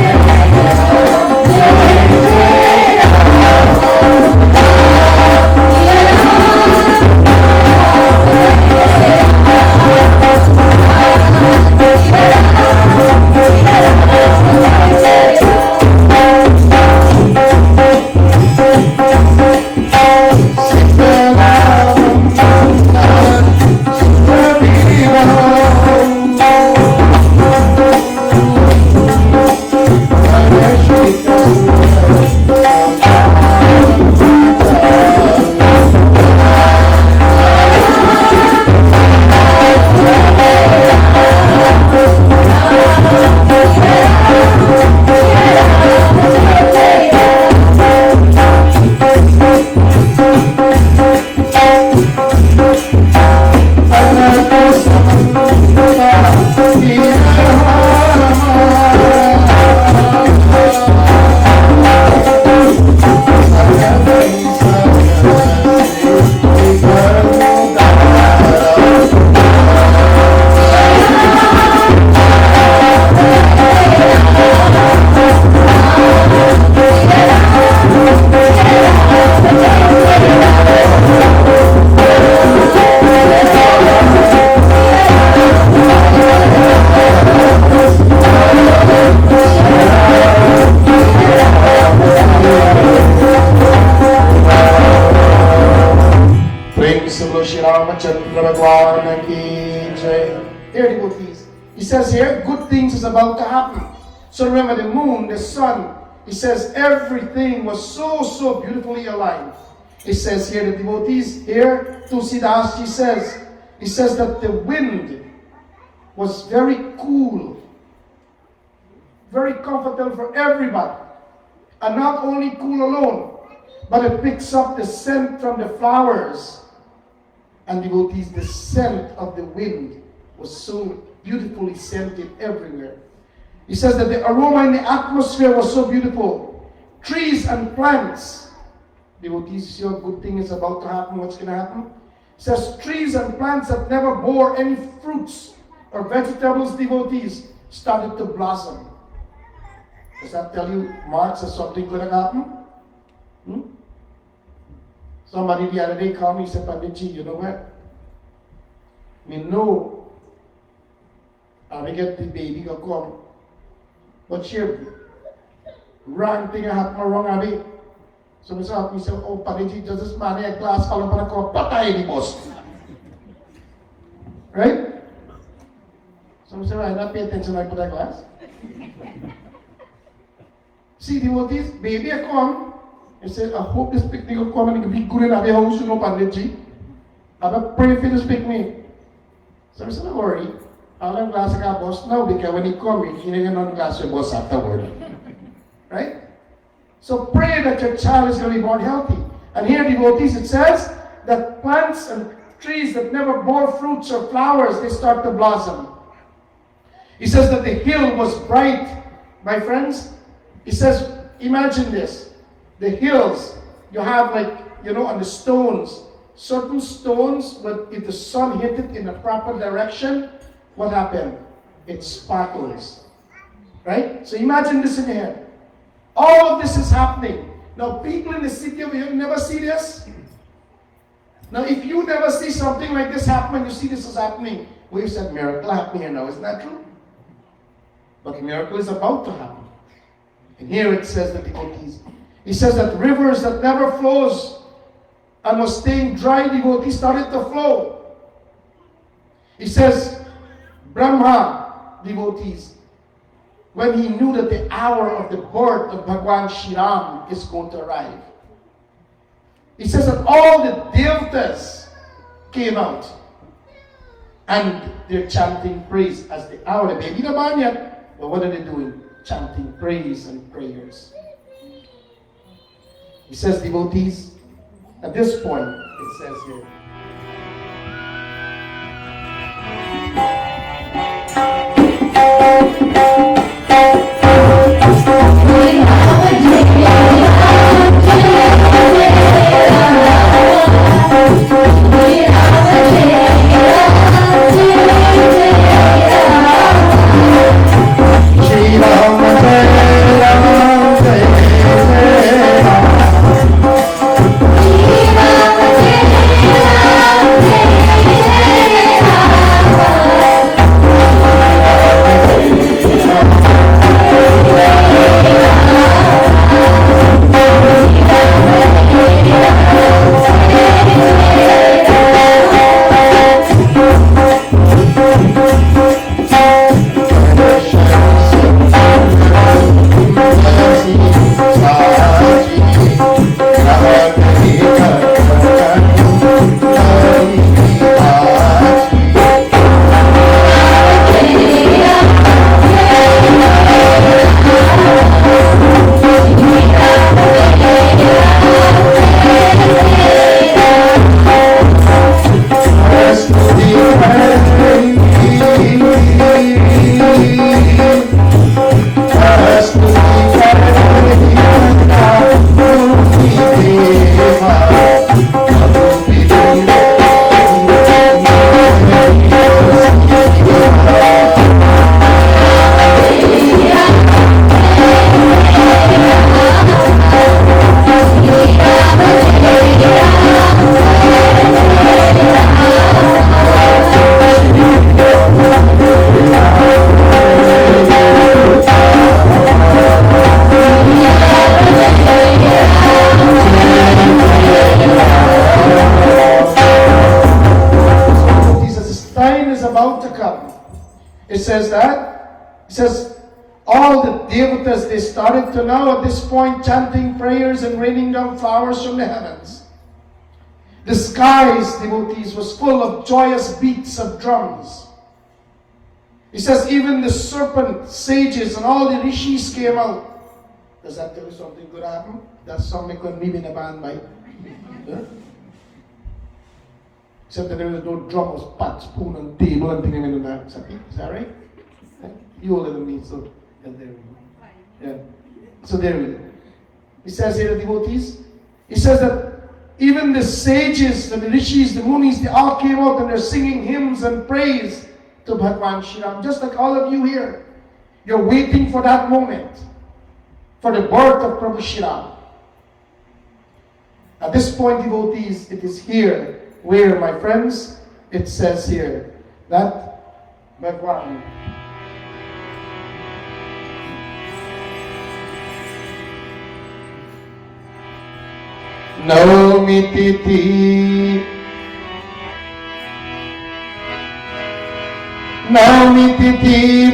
He says here, good things is about to happen. So remember the moon, the sun, he says everything was so beautifully aligned. It says here, the devotees here, Tulsidas, he says that the wind was very cool, very comfortable for everybody. And not only cool alone, but it picks up the scent from the flowers. And devotees, the scent of the wind was so beautifully scented everywhere. He says that the aroma in the atmosphere was so beautiful. Trees and plants. Devotees, see what good thing is about to happen, what's going to happen? He says trees and plants that never bore any fruits or vegetables, devotees, started to blossom. Does that tell you, Mark, that something could have happened? Somebody the other day called me, he said, Panditji, you know what? We know I get the baby go come. But she wrong thing happen wrong, Abby. So I said, oh, Panditji, does this man a glass fall upon a cup? Patay the boss. Right? So I said, I not pay attention, I put a glass. See, devotees, baby I come. I said, I hope this picnic will come and it will be good in our house, you know, Panditji. I will pray for this picnic. So I said, don't worry. I'll have glass of boss now because when he comes, he ain't going to glass of boss afterward. Right? So pray that your child is going to be born healthy. And here, devotees, it says that plants and trees that never bore fruits or flowers, they start to blossom. He says that the hill was bright, my friends. He says, imagine this. The hills, you have on the stones, certain stones, but if the sun hit it in the proper direction, what happened? It sparkles. Right? So imagine this in here. All of this is happening. Now, people in the city over here never see this. Now, if you never see something like this happen and you see this is happening, we said miracle happening here now. Isn't that true? But the miracle is about to happen. And here it says that he says that rivers that never flows and was staying dry, devotees started to flow. He says, Brahma, devotees, when he knew that the hour of the birth of Bhagwan Shri Ram is going to arrive, he says that all the devatas came out and they're chanting praise as the hour. The baby naman yet, but what are they doing? Chanting praise and prayers. He says, devotees, at this point, it says here, they started to now at this point chanting prayers and raining down flowers from the heavens. The skies, devotees, was full of joyous beats of drums. He says even the serpent sages and all the rishis came out. Does that tell you something good happened? That's something could be in a band by. Huh? Except that there was no drum, was pot, spoon, and table and thing in that. Is that right? You older than me, so yeah, there we go. Yeah. So there we go. He says here, the devotees, he says that even the sages, the rishis, the munis, they all came out and they're singing hymns and praise to Bhagwan Shri Ram, just like all of you here. You're waiting for that moment, for the birth of Prabhu Shri Ram. At this point, devotees, it is here where, my friends, it says here that Bhagwan Navmi Tithi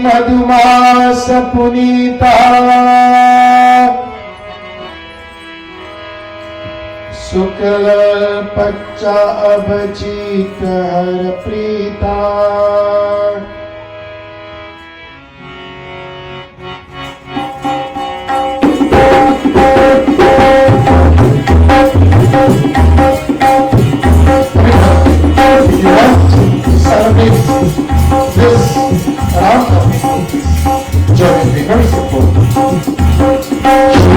Madhumasa Punita Sukla Pacha Abhajita Haraprita. If you want to celebrate this around joy will be very simple. Shri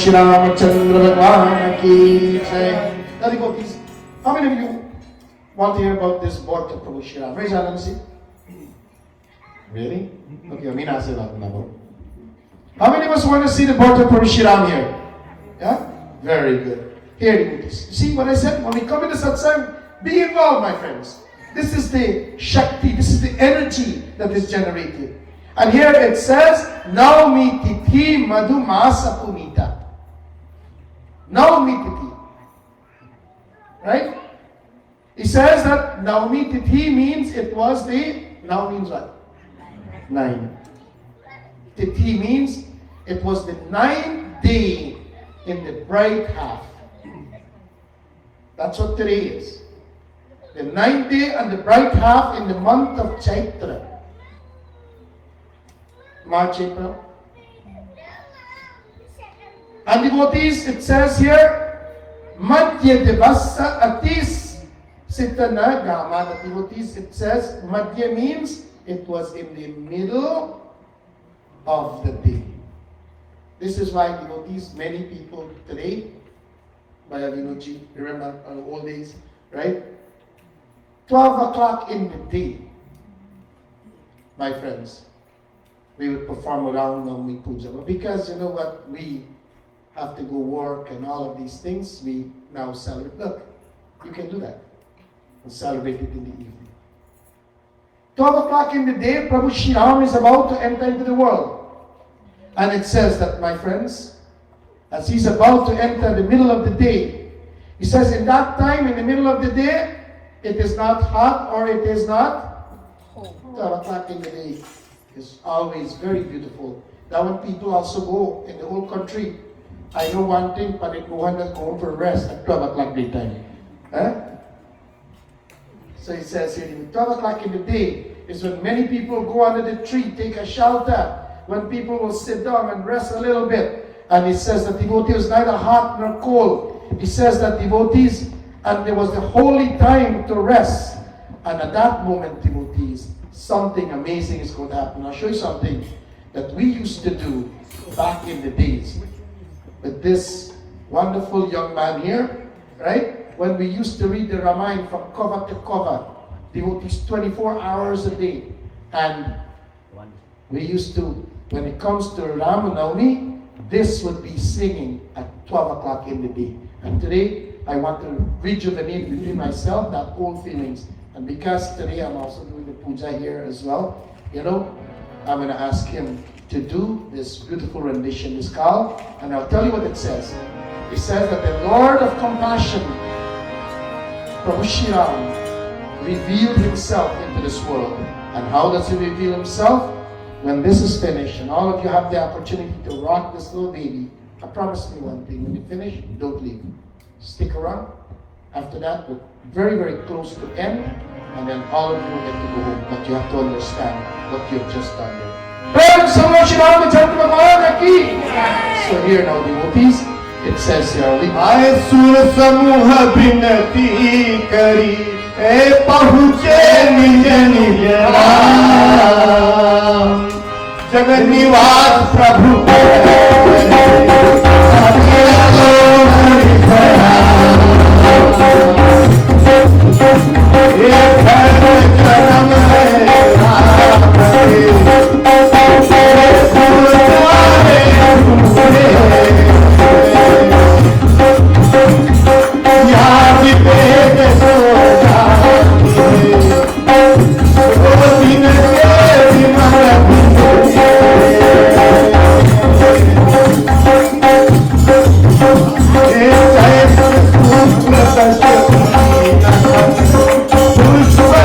Shri Ramachandra Bhagwan ki jai. Now devotees, how many of you want to hear about this birth of Prabhu Shri Ram? Raise your hand and see. Really? Okay, I mean, I said that now. How many of us want to see the birth of Prabhu Shri Ram here? Yeah? Very good. Here devotees. See what I said? When we come into satsang, be involved, my friends. This is the Shakti, this is the energy that is generated. And here it says, Navmi Tithi Madhu Masa Punita. Navmi Tithi. Right? It says that Navmi Tithi means it was the, now means what? 9. Tithi means it was the 9th day in the bright half. That's what today is. The 9th day and the bright half in the month of Chaitra. March, April. And devotees, it says here, Madhya Devasa Atis Sitana Gama. The devotees, it says, Madhya means it was in the middle of the day. This is why devotees, many people today, by Avinoji, remember our old days, right? 12 o'clock in the day, my friends, we would perform around Navmi Puja. But because, you know what, we have to go work and all of these things, we now celebrate. Look, you can do that. And celebrate it in the evening. 12 o'clock in the day, Prabhu Shri Ram is about to enter into the world. And it says that, my friends, as he's about to enter the middle of the day, he says in that time, in the middle of the day, it is not hot or it is not 12 o'clock in the day. It's always very beautiful. Now when people also go in the whole country, I know one thing, Panikuhan will go home for rest at 12 o'clock daytime. So it says here, 12 o'clock in the day is when many people go under the tree, take a shelter, when people will sit down and rest a little bit. And it says that devotees is neither hot nor cold. It says that devotees, and there was the holy time to rest. And at that moment, devotees, something amazing is going to happen. I'll show you something that we used to do back in the days with this wonderful young man here, right? When we used to read the Ramayana from cover to cover, devotees 24 hours a day. And we used to, when it comes to Ramanavami, this would be singing at 12 o'clock in the day. And today, I want to rejuvenate between myself that old feelings. And because today I'm also doing the puja here as well, you know, I'm going to ask him to do this beautiful rendition, this call. And I'll tell you what it says. It says that the Lord of compassion, Prabhu Shri Ram, revealed himself into this world. And how does he reveal himself? When this is finished, and all of you have the opportunity to rock this little baby, I promise me one thing, when you finish, don't leave. Stick around. After that, we're very, very close to end, and then all of you will get to go home. But you have to understand what you've just done there. So here now, devotees, it says here, Sur samuha binati kari e pahuche nij nij ram jagat niwas prabhu Push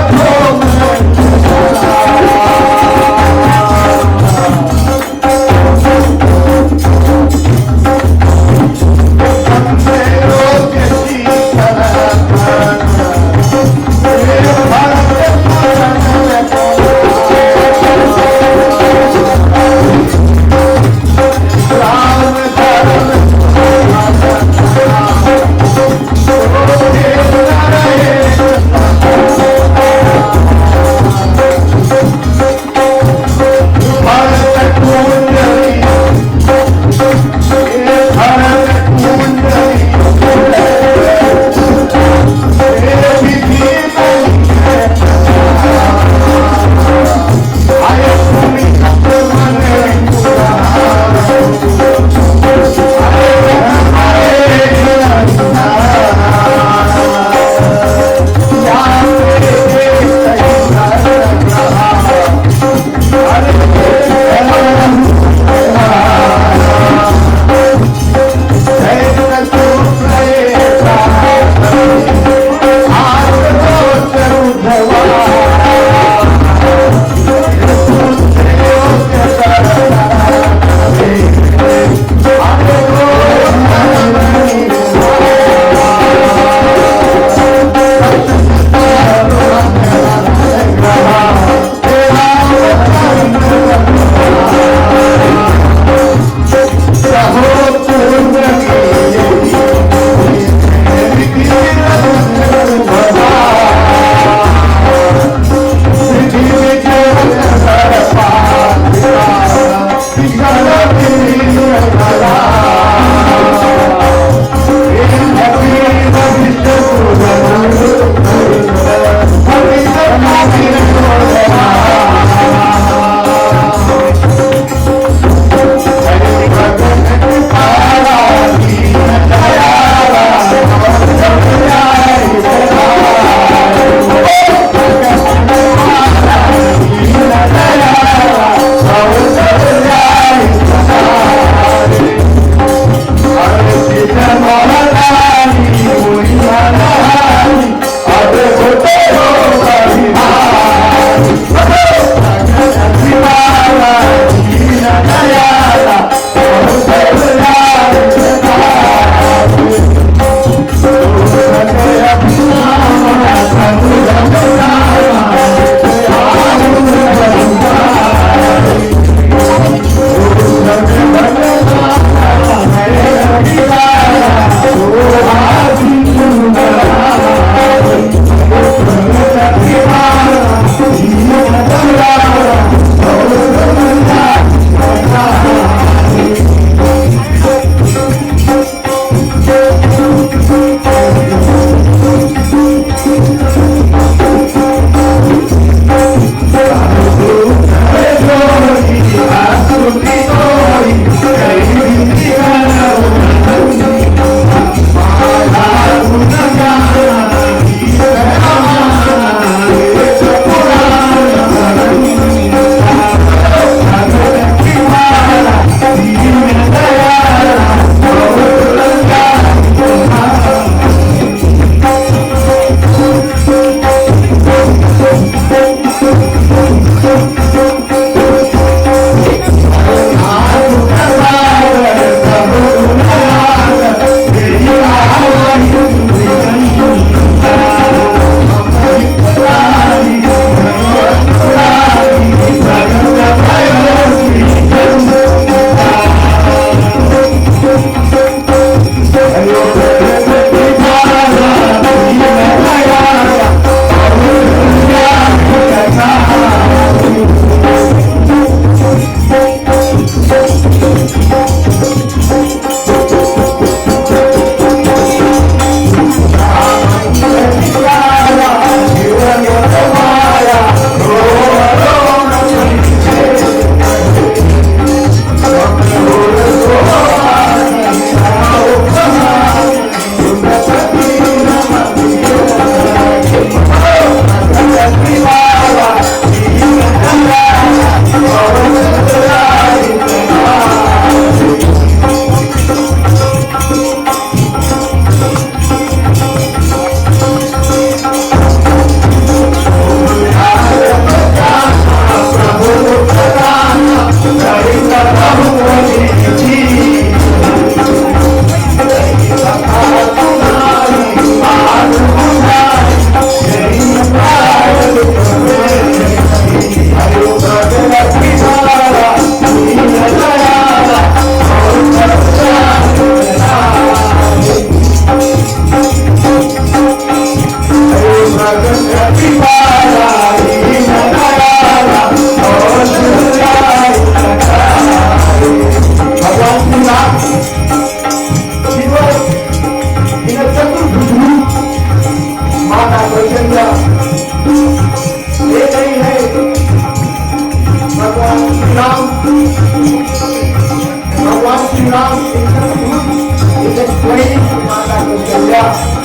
ये नहीं है भगवान Shri Ram is explaining to Mata Kausalya.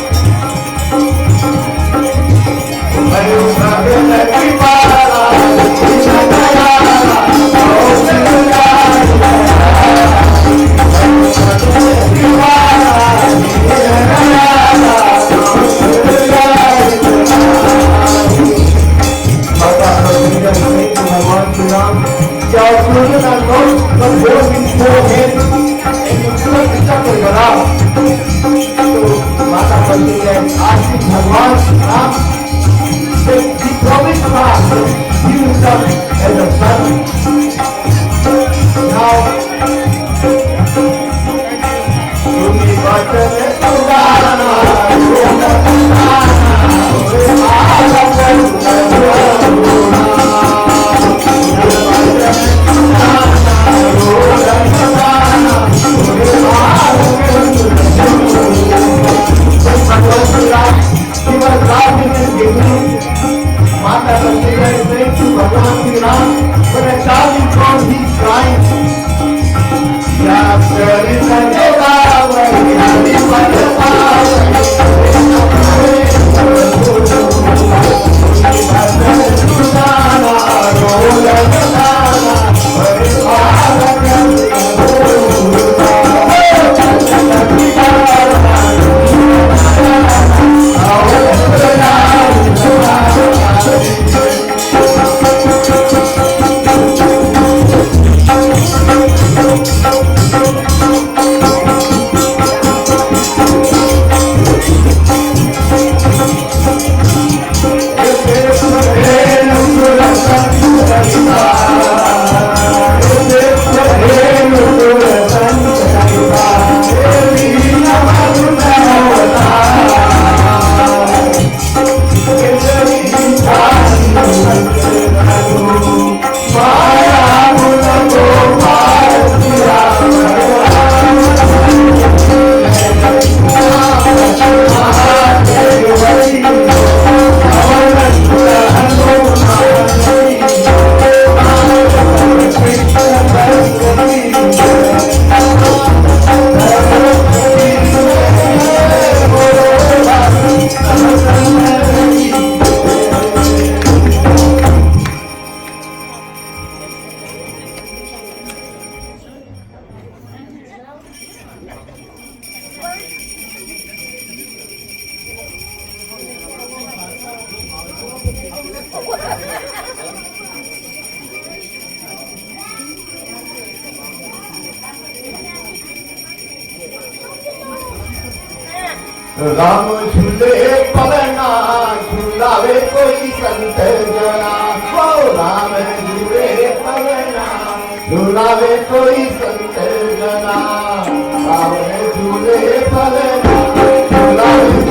Ram झूले पवना झूलावे कोई संत जना हो राम झूले पवना झूलावे कोई संत जना राम झूले पवना झूलावे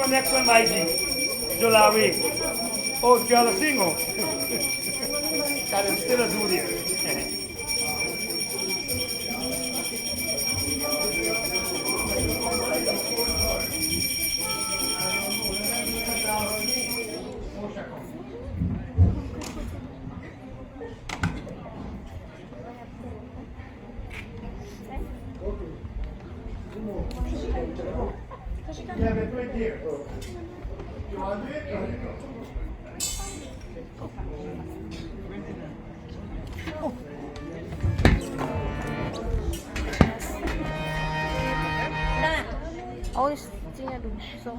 next one, Maiji. Jolawi. Oh, Jalasingo. That is still a duty. Yeah, but right here. You want to do it? 어, 찡해 좀 무서워.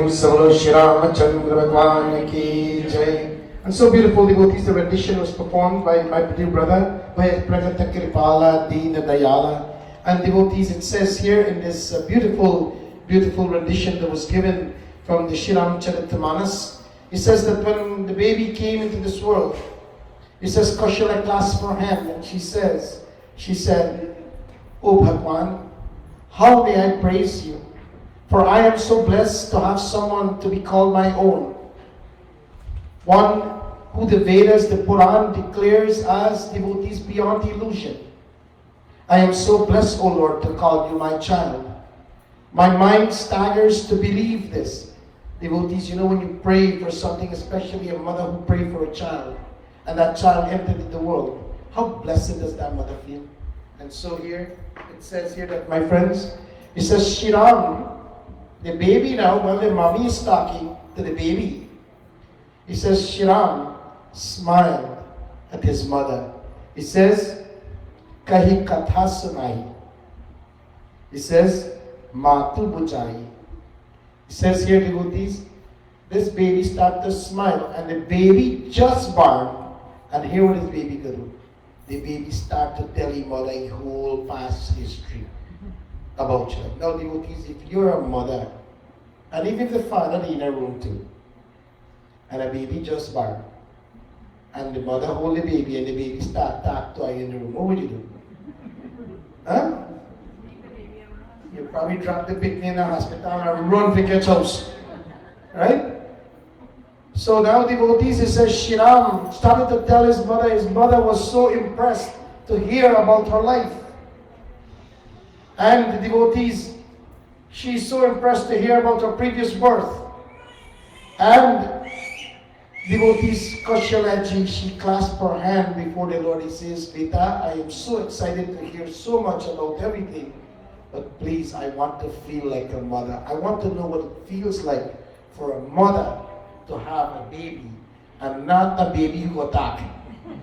प्रेम से बोलो श्री रामचंद्र भगवान की जय. And so beautiful devotees, the rendition was performed by my dear brother, by Pragata Kripala Deen Dayala. And devotees, it says here in this beautiful rendition that was given from the Shri Ramcharitamanas, it says that when the baby came into this world, it says Kaushalya clasped her hand and she said, "O Bhagwan, how may I praise you? For I am so blessed to have someone to be called my own. One who the Vedas, the Puran declares as devotees beyond illusion. I am so blessed, O Lord, to call you my child. My mind staggers to believe this." Devotees, you know, when you pray for something, especially a mother who prays for a child, and that child entered into the world, how blessed does that mother feel? And so here, it says here that, my friends, it says, Shiram, the baby now, while the mommy is talking to the baby, it says, Shiram smiled at his mother. It says, Kahi katha sunai. It says, Matu bujai. It says here, devotees, this baby started to smile, and the baby just born. And here what is baby Guru? The baby started to tell him mother a whole past history about you. Now, devotees, if you're a mother, and even if the father in a room too, and a baby just born, and the mother hold the baby, and the baby start talk to her in the room, what would you do? Huh? You probably drop the baby in the hospital and run to catch house. Right? So now, devotees, it says Shiram started to tell his mother was so impressed to hear about her life. And the devotees, she's so impressed to hear about her previous birth. And devotees, Kaushalaji, she clasped her hand before the Lord. He says, Beta, I am so excited to hear so much about everything. But please, I want to feel like a mother. I want to know what it feels like for a mother to have a baby and not a baby who attack.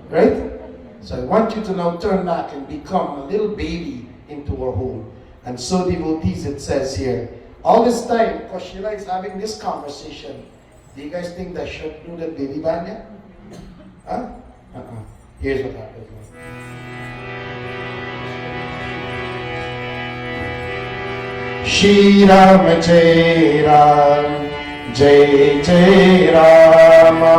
Right? So I want you to now turn back and become a little baby into our home. And so, devotees, it says here, all this time, Kaushila is having this conversation. Do you guys think that should do the baby banya? Huh? Here's what happens. Shri Ram Jai Ram, Jai Jai Rama.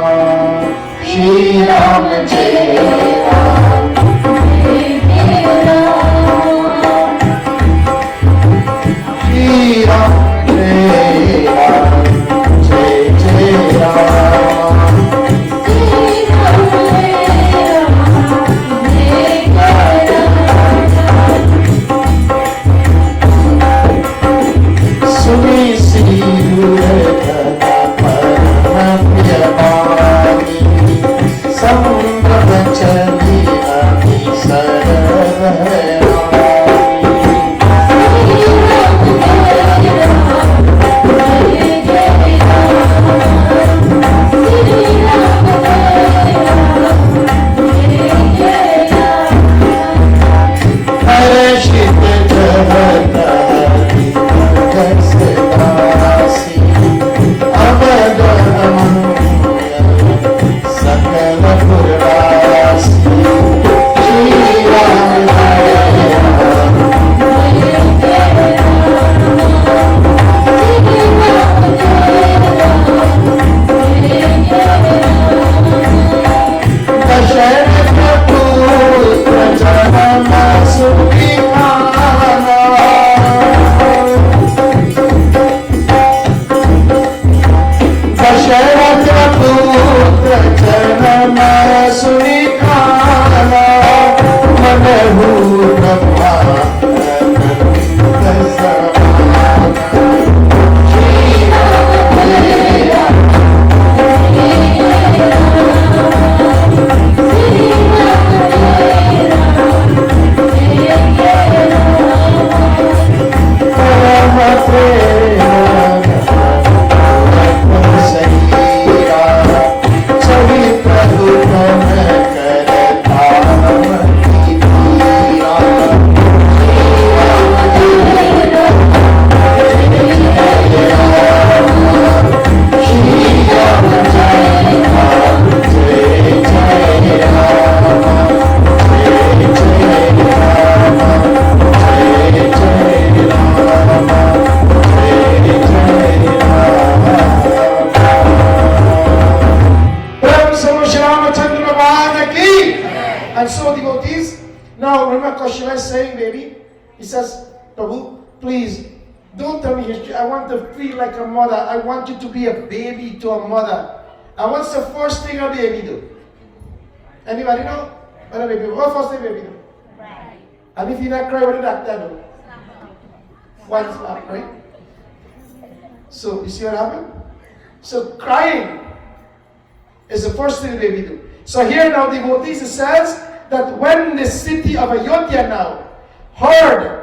Shri Ram Jai Ram, Jai Jai Rama. Shri Ram Jai Ram, Jai Jai Rama. Shri Ram Jai Ram, Jai Jai Rama. Suni Sri Sambrahmachari please, don't tell me history. I want to feel like a mother. I want you to be a baby to a mother. And what's the first thing a baby do? Anybody know? What a baby do? What first thing a baby do? Right. And if you not cry, what did the doctor do? One slap, right? So, you see what happened? So, crying is the first thing the baby do. So here now, devotees, it says that when the city of Ayodhya now heard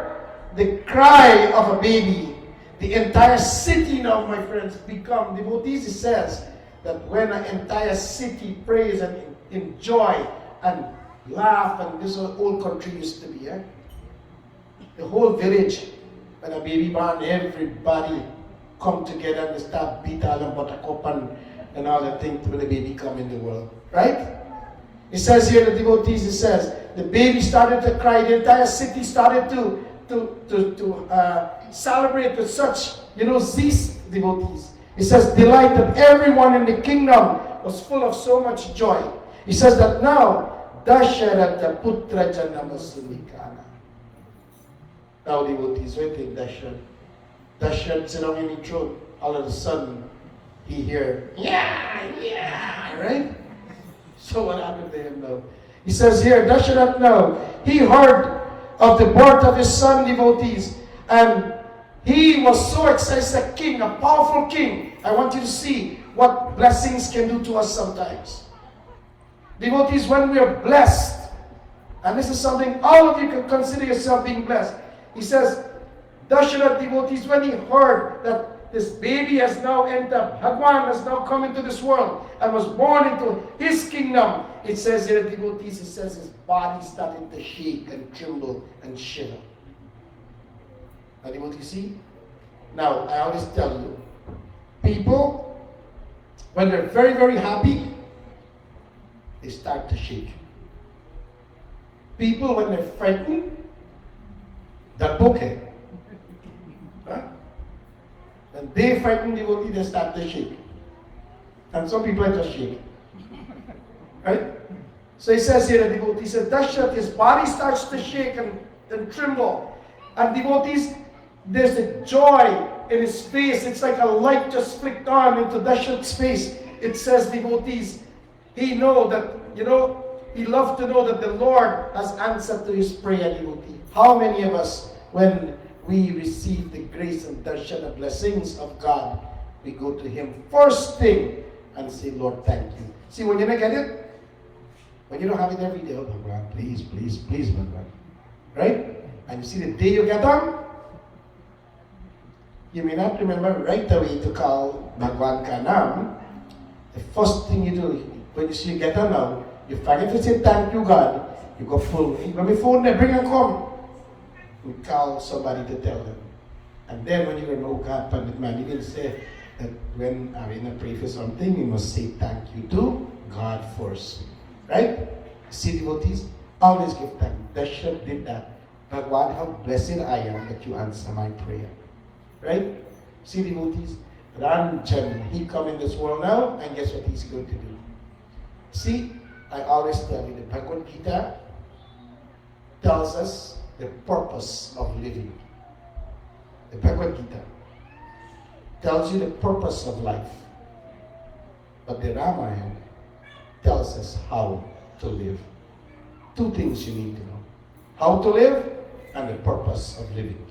the cry of a baby, the entire city now, my friends, become devotees. It says that when an entire city prays and enjoy and laugh, and this whole country used to be, the whole village, when a baby born, everybody come together and they start beat all and buttercup and all the things when the baby come in the world, right? It says here, the devotees, it says, the baby started to cry, the entire city started to celebrate with such, these devotees. It says, delight that everyone in the kingdom was full of so much joy. It says that now, Dasharata Putra Janamasunikana. Now, devotees, what do you think Dasharat? Dasharat sit on any throne, all of a sudden, he hear, yeah, right? So what happened to him now? He says here, Dasharat now, he heard of the birth of his son, devotees, and he was so excited, a king, a powerful king. I want you to see what blessings can do to us sometimes. Devotees, when we are blessed, and this is something all of you can consider yourself being blessed. He says, Dasharat, devotees, when he heard that this baby has now entered, Bhagwan has now come into this world and was born into his kingdom, it says here, devotees, it says his body started to shake and tremble and shiver. Now, devotees, see? Now, I always tell you, people, when they're very, very happy, they start to shake. People, when they're frightened, they're okay. Huh? When they frighten devotee, they start to shake. And some people just shake. Right? So he says here, the devotee says, Dasharat, his body starts to shake and tremble. And devotees, there's a joy in his face. It's like a light just flicked on into Dasharat's face. It says, devotees, he know that, he loved to know that the Lord has answered to his prayer, devotee. How many of us, when we receive the grace and darshan, the blessings of God, we go to him first thing and say, Lord, thank you. See, when you don't get it, when you don't have it every day, oh, Bhagwan, please, please, please, Bhagwan. Right? And you see the day you get them, you may not remember right away to call Bhagwan Kanam. The first thing you do, when you see you get them now, you forget to say thank you, God. You go full. When we phone them, bring them come. We call somebody to tell them. And then when you go, no, God, Pandit man, you didn't say that when Arena pray for something, you must say thank you to God first. Right? See, devotees, always give thanks. Dasharat did that. Bhagwan, how blessed I am that you answer my prayer. Right? See, devotees, Ranjan, he come in this world now, and guess what he's going to do? See, I always tell you, the Bhagavad Gita tells us the purpose of living. The Bhagavad Gita tells you the purpose of life. But the Ramayana tells us how to live. Two things you need to know. How to live and the purpose of living.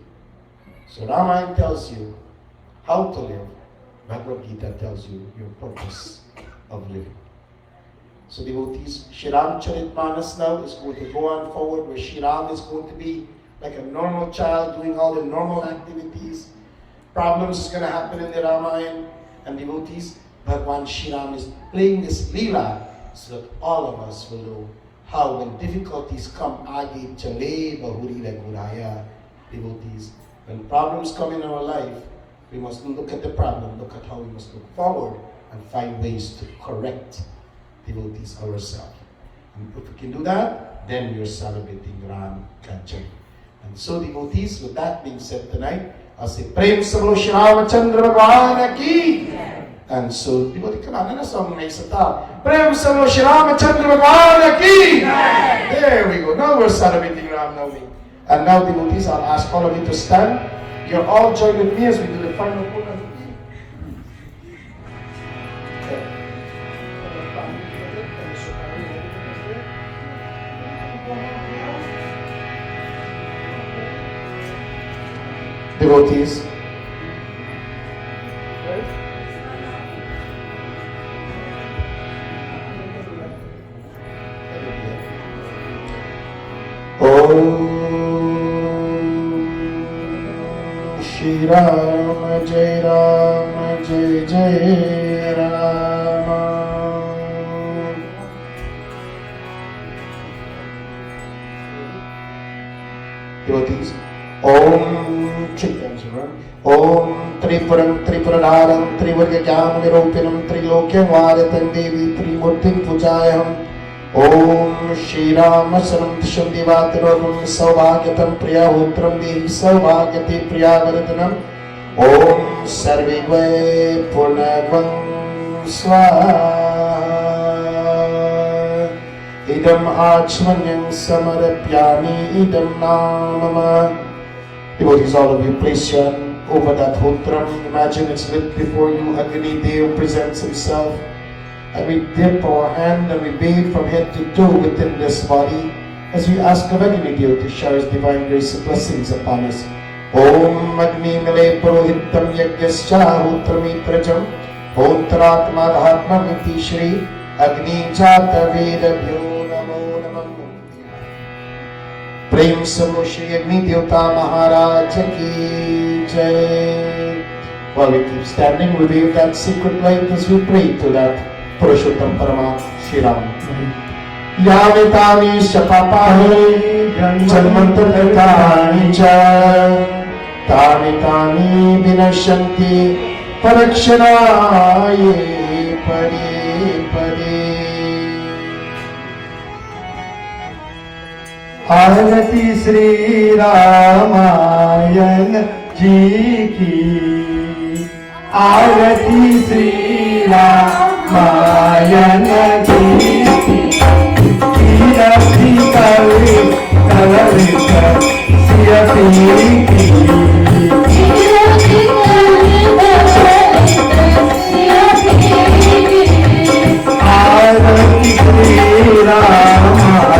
So Ramayana tells you how to live. Bhagavad Gita tells you your purpose of living. So devotees, Shriram Charitmanas now is going to go on forward where Shriram is going to be like a normal child doing all the normal activities. Problems is going to happen in the Ramayana. And devotees, Bhagwan Shriram is playing this Leela so that all of us will know how when difficulties come, Agi Chale Bahuri Guraya, devotees. When problems come in our life, we must look at the problem, look at how we must look forward and find ways to correct devotees ourselves. And if we can do that, then you're celebrating Ram Kanchan. And so devotees, with that being said tonight, I'll say Prem Sablo Shri Ramachandra Bhagwan Ki. And so devotee, come on, let's song makes a top. Prem Sablo Shri Ramachandra Bhagwan Ki. There we go. Now we're celebrating Ram Navmi. And now devotees, I'll ask all of you to stand. You all join with me as we do the final program. Devotees. Shri Ram Jai Ram Jai Jai Rama. Devotees, Om Tripuram Tripuranam Trivargam Niropinam Trilokyam Varatam Devi Trimurtim Pujayam Om Shri Rama Sanam Tisham Devatinotam Saubhagyatam Priyahutram Dehi Saubhagyati Priyavaradanam Om Sarvigve Purnagvam Swaha Idam Achmanyam Samarapyami Idam Namama. Devotees, all of you, place your hand over that hotram. Imagine it's lit before you. Agni Dev presents himself. And we dip our hand and we bathe from head to toe within this body as we ask of Agni Dev to shower his divine grace and blessings upon us. Om Agni Mile Purohitam Yagyascha Hotramitrajam Hotratma Dharma Miti Shri Agni Jata Vedabhyo Namo Namam. Prem Samo Shri Agni Devta Maharaj Ki Jai. While we keep standing, we wave that secret light as we pray to that Purushottam Parama Shri Ram. Yamitami Shapapani Janmantatani Cha Tani Vinashanti Parakshanaye Pari Pari. आरती श्री रामायण जी की आरती श्री रामायण जी की रति कवि कलरित सियती आरती श्री रामायण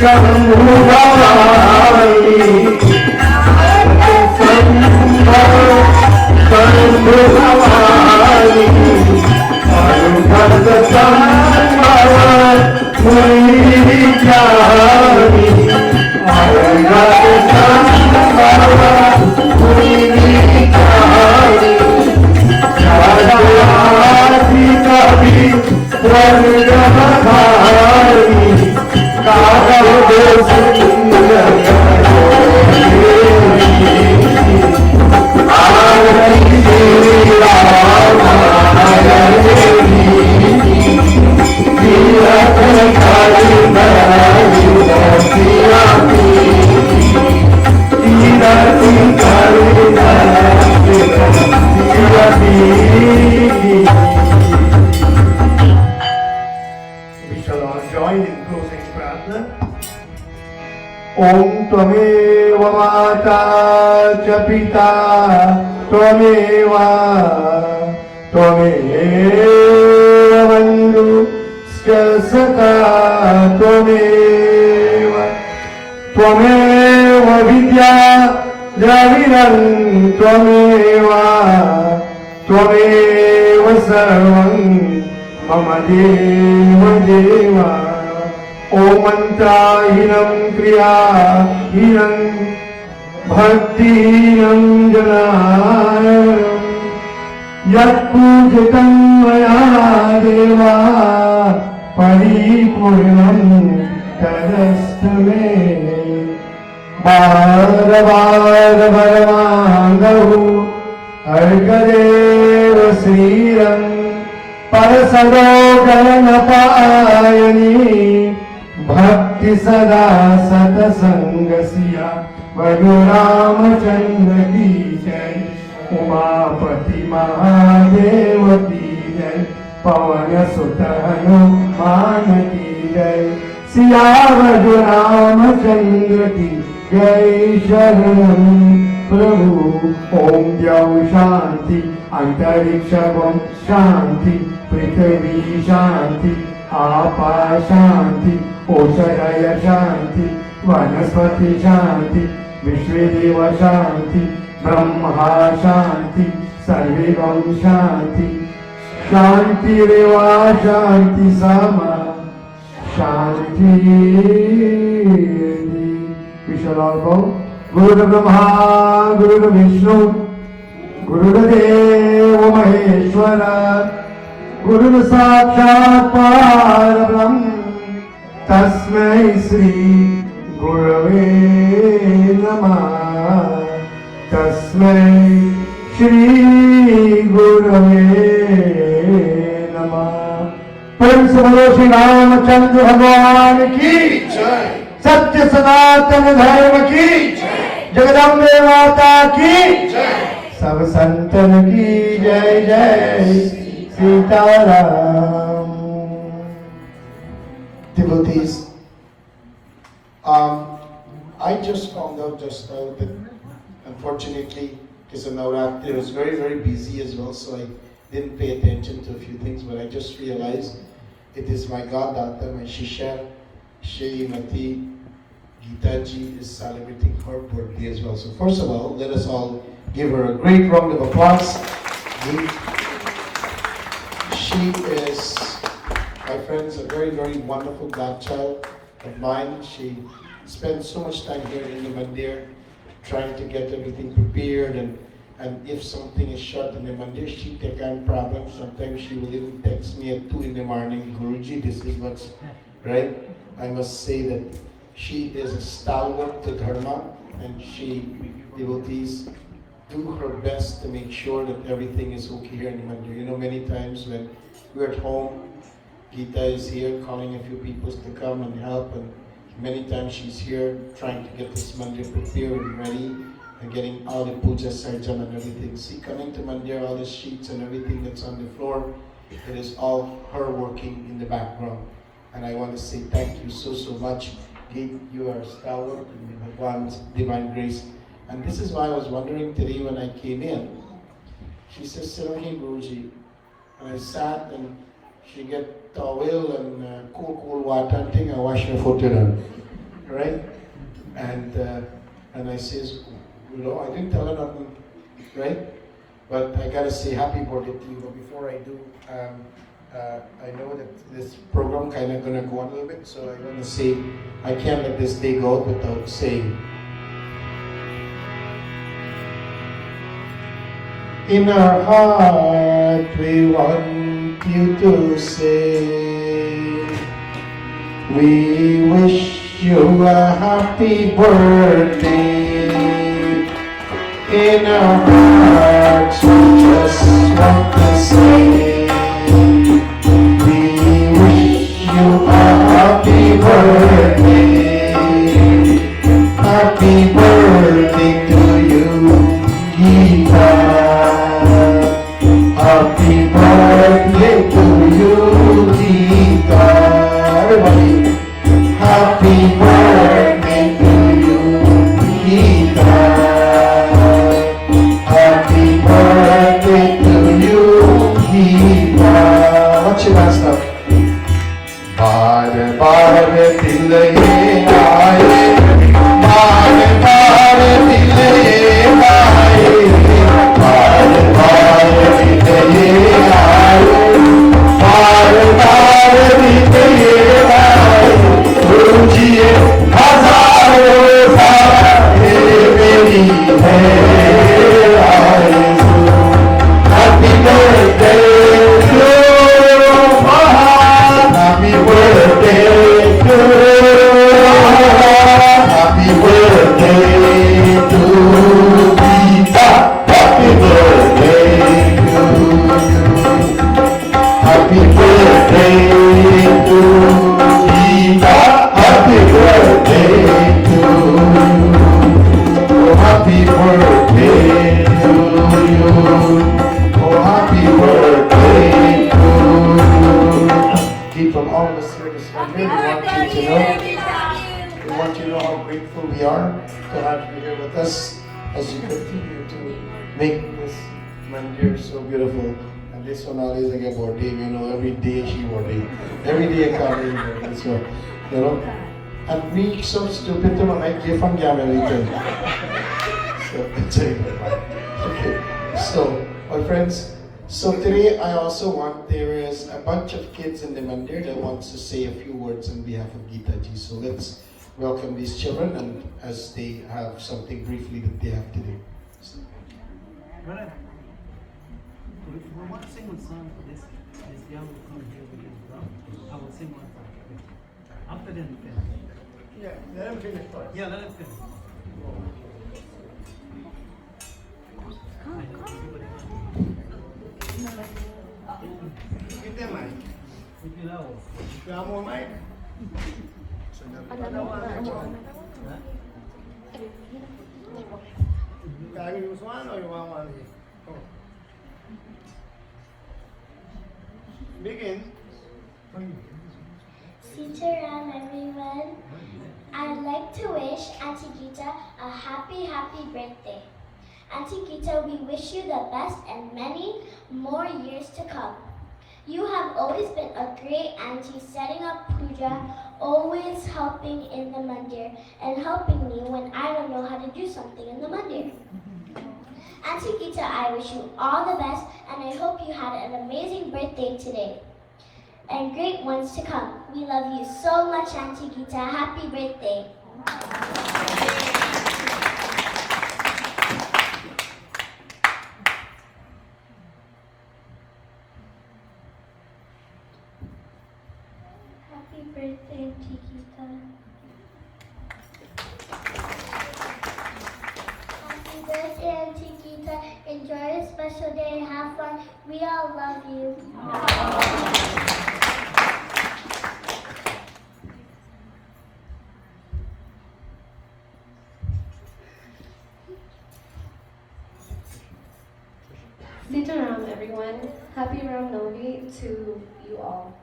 शंभु भवानी शंभु भवानी अनुगत संभव मुनि ज्ञानी अनुगत संभव मुनि ज्ञानी आदि कवि वर्गधारी काल सुंदर आरती श्री रामायणी तीरथ करी We shall all join in closing prarthana. Om Tvameva Mata Cha Pita Tvameva Tvameva Bandhu Cha Saka Tvameva Tvameva Vidya Dravidam Tvameva Tvameva Sarvam Mama Deva Deva Om Mantrahinam Kriyahinam Bhaktihinam Janayanam Yat Pujatam Maya Deva Paripurnam Tadastame Bharavaravarangahu Argadeva Sriram Parasadogaranapayani Bhakti Sada Satasangasiya Vaduramachandra ki jai Umapati Mahadeva ki jai Pavana Sutta Hanuman ki jai Siya Vaduramachandra ki jai Sharanam Prabhu Om Dyav Shanti Antarikshavam Shanti Prithvi Shanti Apa Shanti Oshadaya Shanti Vanaspati Shanti Vishvedeva Shanti Brahma Shanti Sarvevam Shanti Shanti Reva Shanti Sama Shanti. We shall all go. Guru Brahma, Guru Vishnu, Guru Deva Maheshwara, Guru Sakshat Parabrahm, Tasmai Sri Gurave Namah, Tasmai Shri Gurave Namah. Prem se bolo Shri Ramachandra Bhagwan ki jai, Satya Sanatana Dharma ki jai, Jagadambe Mata ki jai, Sab Santan ki jai jai, Sitaram. Devotees, I just found out just now that unfortunately, because of Navratri, I was very, very busy as well, so I didn't pay attention to a few things, but I just realized it is my goddaughter, my Shisha, Srimati Geeta ji is celebrating her birthday as well. So first of all, let us all give her a great round of applause. She is, my friends, a very, very wonderful godchild of mine. She spends so much time here in the mandir trying to get everything prepared, and if something is shut in the mandir, she takes on problems. Sometimes she will even text me at 2 in the morning, Guruji, this is what's right. I must say that she is a stalwart to Dharma, and she, devotees, do her best to make sure that everything is okay here in the mandir. You know, many times when we're at home, Geeta is here calling a few people to come and help, and many times she's here trying to get this mandir prepared and ready and getting all the puja sarjan and everything. See, coming to mandir, all the sheets and everything that's on the floor, it is all her working in the background. And I want to say thank you so, so much. Geet, you are stalwart in Bhagwan's divine grace. And this is why I was wondering today when I came in. She says, Sirohi Guruji. And I sat and she get towel and cool water and thing, I wash her foot in her. right? And I says, I didn't tell her nothing, right? But I gotta say happy birthday to you. But before I do, I know that this program kind of gonna go on a little bit, so I wanna say I can't let this day go without saying. In our heart, we want you to say, we wish you a happy birthday. In our hearts, we just want to say, we wish you a happy birthday. Happy birthday to you, Gita. Happy birthday to you, Gita. Everybody. Happy birthday to you, Gita. Happy birthday to you, Gita. What's your last up? बार बार दिल ये आए, बार बार दिल ये आए, बार बार दिल ये आए, बार बार दिल ये आए, तुझे हजारों सारे मेरी है आरज़ू। Happy birthday to you, happy birthday to you, happy birthday to Gita, happy birthday to you, happy birthday to Gita, happy birthday to you, oh happy birthday to you, oh happy birthday to you. From all of us here this morning, we want you to know how grateful we are to have you here with us as you continue to make this mandir so beautiful. And this one always like a birthday, every day she birthday. Every day I come in, so, and we so stupid to make give from later. So, it's okay. So, my friends, so today I also there is a bunch of kids in the mandir that wants to say a few words on behalf of Gita Ji. So let's welcome these children and as they have something briefly that they have to do. Right. We want to sing one song for this young will come here with his drum. I will sing one song. After them, we finish. Yeah, let him finish first. Yeah, let him finish. Give them mic. With you now. You have more mic? Can I use one or you want one here? Come on. Begin. Sitaram everyone. I'd like to wish Auntie Gita a happy birthday. Auntie Gita, we wish you the best and many more years to come. You have always been a great auntie, setting up puja, always helping in the mandir, and helping me when I don't know how to do something in the mandir. Auntie Gita, I wish you all the best, and I hope you had an amazing birthday today, and great ones to come. We love you so much, Auntie Gita. Happy birthday. Happy birthday, Auntie Gita. Happy birthday, Auntie Gita. Enjoy a special day. Have fun. We all love you. Sitaram, everyone. Happy Ram Navmi to you all.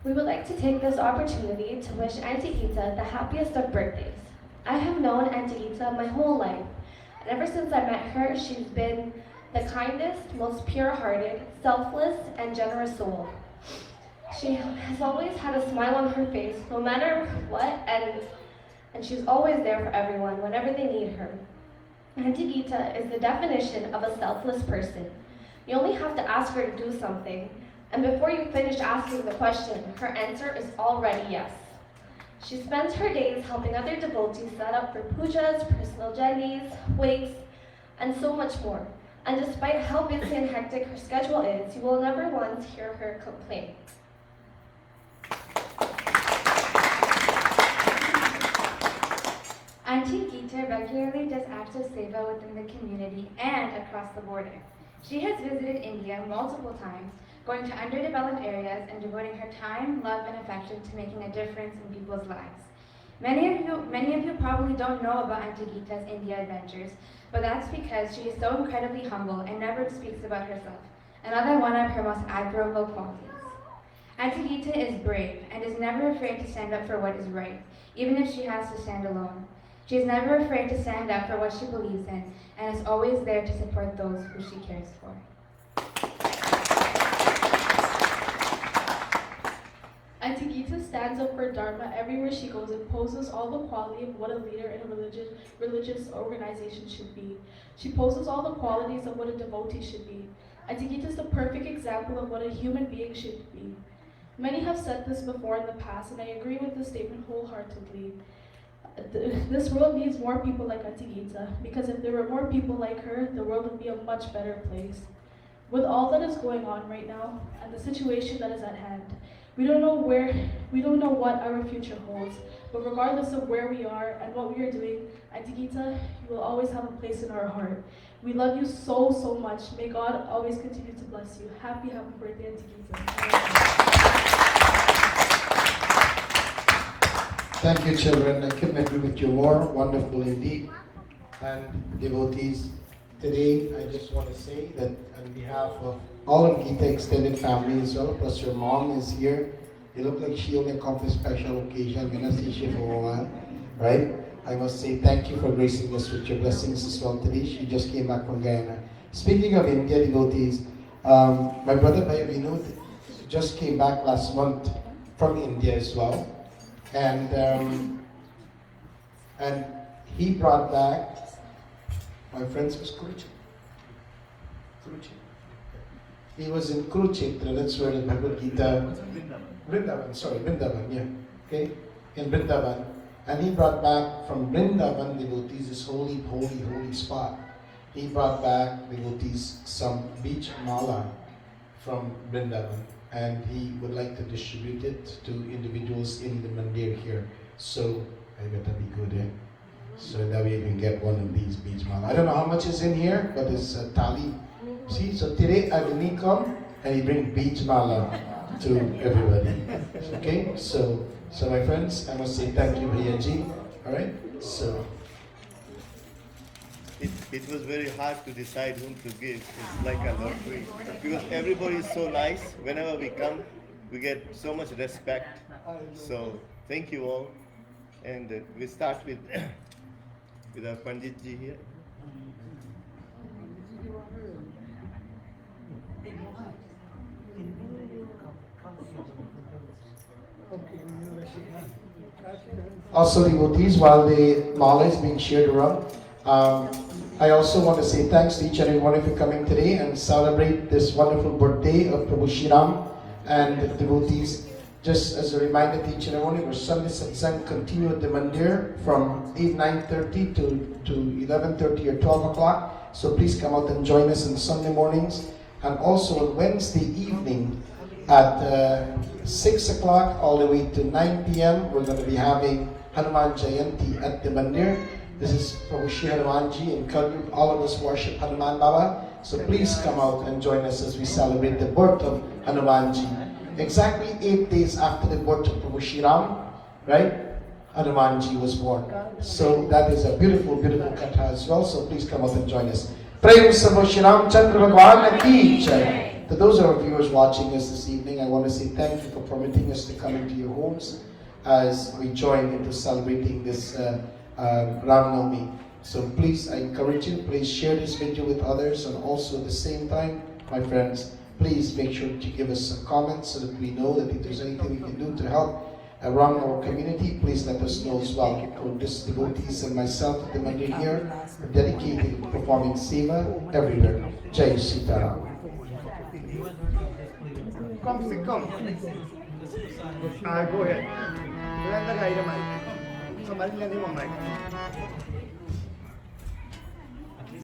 We would like to take this opportunity to wish Auntie Gita the happiest of birthdays. I have known Auntie Gita my whole life, and ever since I met her, she's been the kindest, most pure-hearted, selfless, and generous soul. She has always had a smile on her face, no matter what, and and she's always there for everyone whenever they need her. Auntie Gita is the definition of a selfless person. You only have to ask her to do something, and before you finish asking the question, her answer is already yes. She spends her days helping other devotees set up for pujas, personal journeys, wakes, and so much more. And despite how busy and hectic her schedule is, you will never once hear her complain. Auntie Gita regularly does acts of seva within the community and across the border. She has visited India multiple times, going to underdeveloped areas and devoting her time, love, and affection to making a difference in people's lives. Many of you probably don't know about Auntie Gita's India adventures, but that's because she is so incredibly humble and never speaks about herself, another one of her most admirable qualities. Auntie Gita is brave and is never afraid to stand up for what is right, even if she has to stand alone. She is never afraid to stand up for what she believes in and is always there to support those who she cares for. Auntie Gita stands up for Dharma everywhere she goes and poses all the quality of what a leader in a religious organization should be. She poses all the qualities of what a devotee should be. Auntie Gita is the perfect example of what a human being should be. Many have said this before in the past, and I agree with this statement wholeheartedly. This world needs more people like Auntie Gita, because if there were more people like her, the world would be a much better place. With all that is going on right now, and the situation that is at hand, we don't know what our future holds, but regardless of where we are and what we are doing, Auntie Gita, you will always have a place in our heart. We love you so, so much. May God always continue to bless you. Happy birthday, Auntie Gita. Thank you, children. I couldn't agree with you more. Wonderful indeed. And devotees, today I just want to say that on behalf of all of Gita extended family as well, plus your mom is here. You look like she only accomplished special occasion. I'm gonna see you for a while, right? I must say thank you for gracing us with your blessings as well today. She just came back from Guyana. Speaking of India devotees, my brother Bhai Vinod just came back last month from India as well. And he brought back, my friends was Kurukshetra. He was in Kurukshetra, that's where the Bhagavad Gita, Vrindavan, yeah, okay, in Vrindavan. And he brought back from Vrindavan devotees, this holy spot. He brought back devotees some beach mala from Vrindavan, and he would like to distribute it to individuals in the mandir here. So I better be good, eh? So that way you can get one of these beach mala. I don't know how much is in here, but it's a tali. See, so today Agni come and he bring beach mala to everybody. Okay, so my friends, I must say thank you, Bhayaji. All right, so. It was very hard to decide whom to give. It's like a lottery. Because everybody is so nice. Whenever we come, we get so much respect. So thank you all. And we start with with our Pandit ji here. Also devotees, while the mala is being shared around, I also want to say thanks to each and every one of you coming today and celebrate this wonderful birthday of Prabhu Shriram and the devotees. Just as a reminder to each and every one of you, our Sunday satsang continue at the mandir from 9:30 to 11:30 or 12 o'clock. So please come out and join us on Sunday mornings. And also on Wednesday evening at 6 o'clock all the way to 9 p.m. we're going to be having Hanuman Jayanti at the mandir. This is Prabhu Shri Hanumanji in Kalyug. All of us worship Hanuman Baba. So please come out and join us as we celebrate the birth of Hanumanji. Exactly 8 days after the birth of Prabhu Shri Ram, right? Hanumanji was born. So that is a beautiful, beautiful katha as well. So please come out and join us. Prem Prabhu Shri Ram Chandra Bhagwan Ki Jai. To those of our viewers watching us this evening, I want to say thank you for permitting us to come into your homes as we join into celebrating this Ram Navmi. So please, I encourage you, please share this video with others, and also at the same time, my friends, please make sure to give us some comments so that we know that if there's anything we can do to help around our community, please let us know as well. Our devotees and myself, the member here, are dedicated to performing Seva everywhere. Jai Sitaram. Come, sit, come. Go ahead. Lagay the mic. Somebody lend him a mic.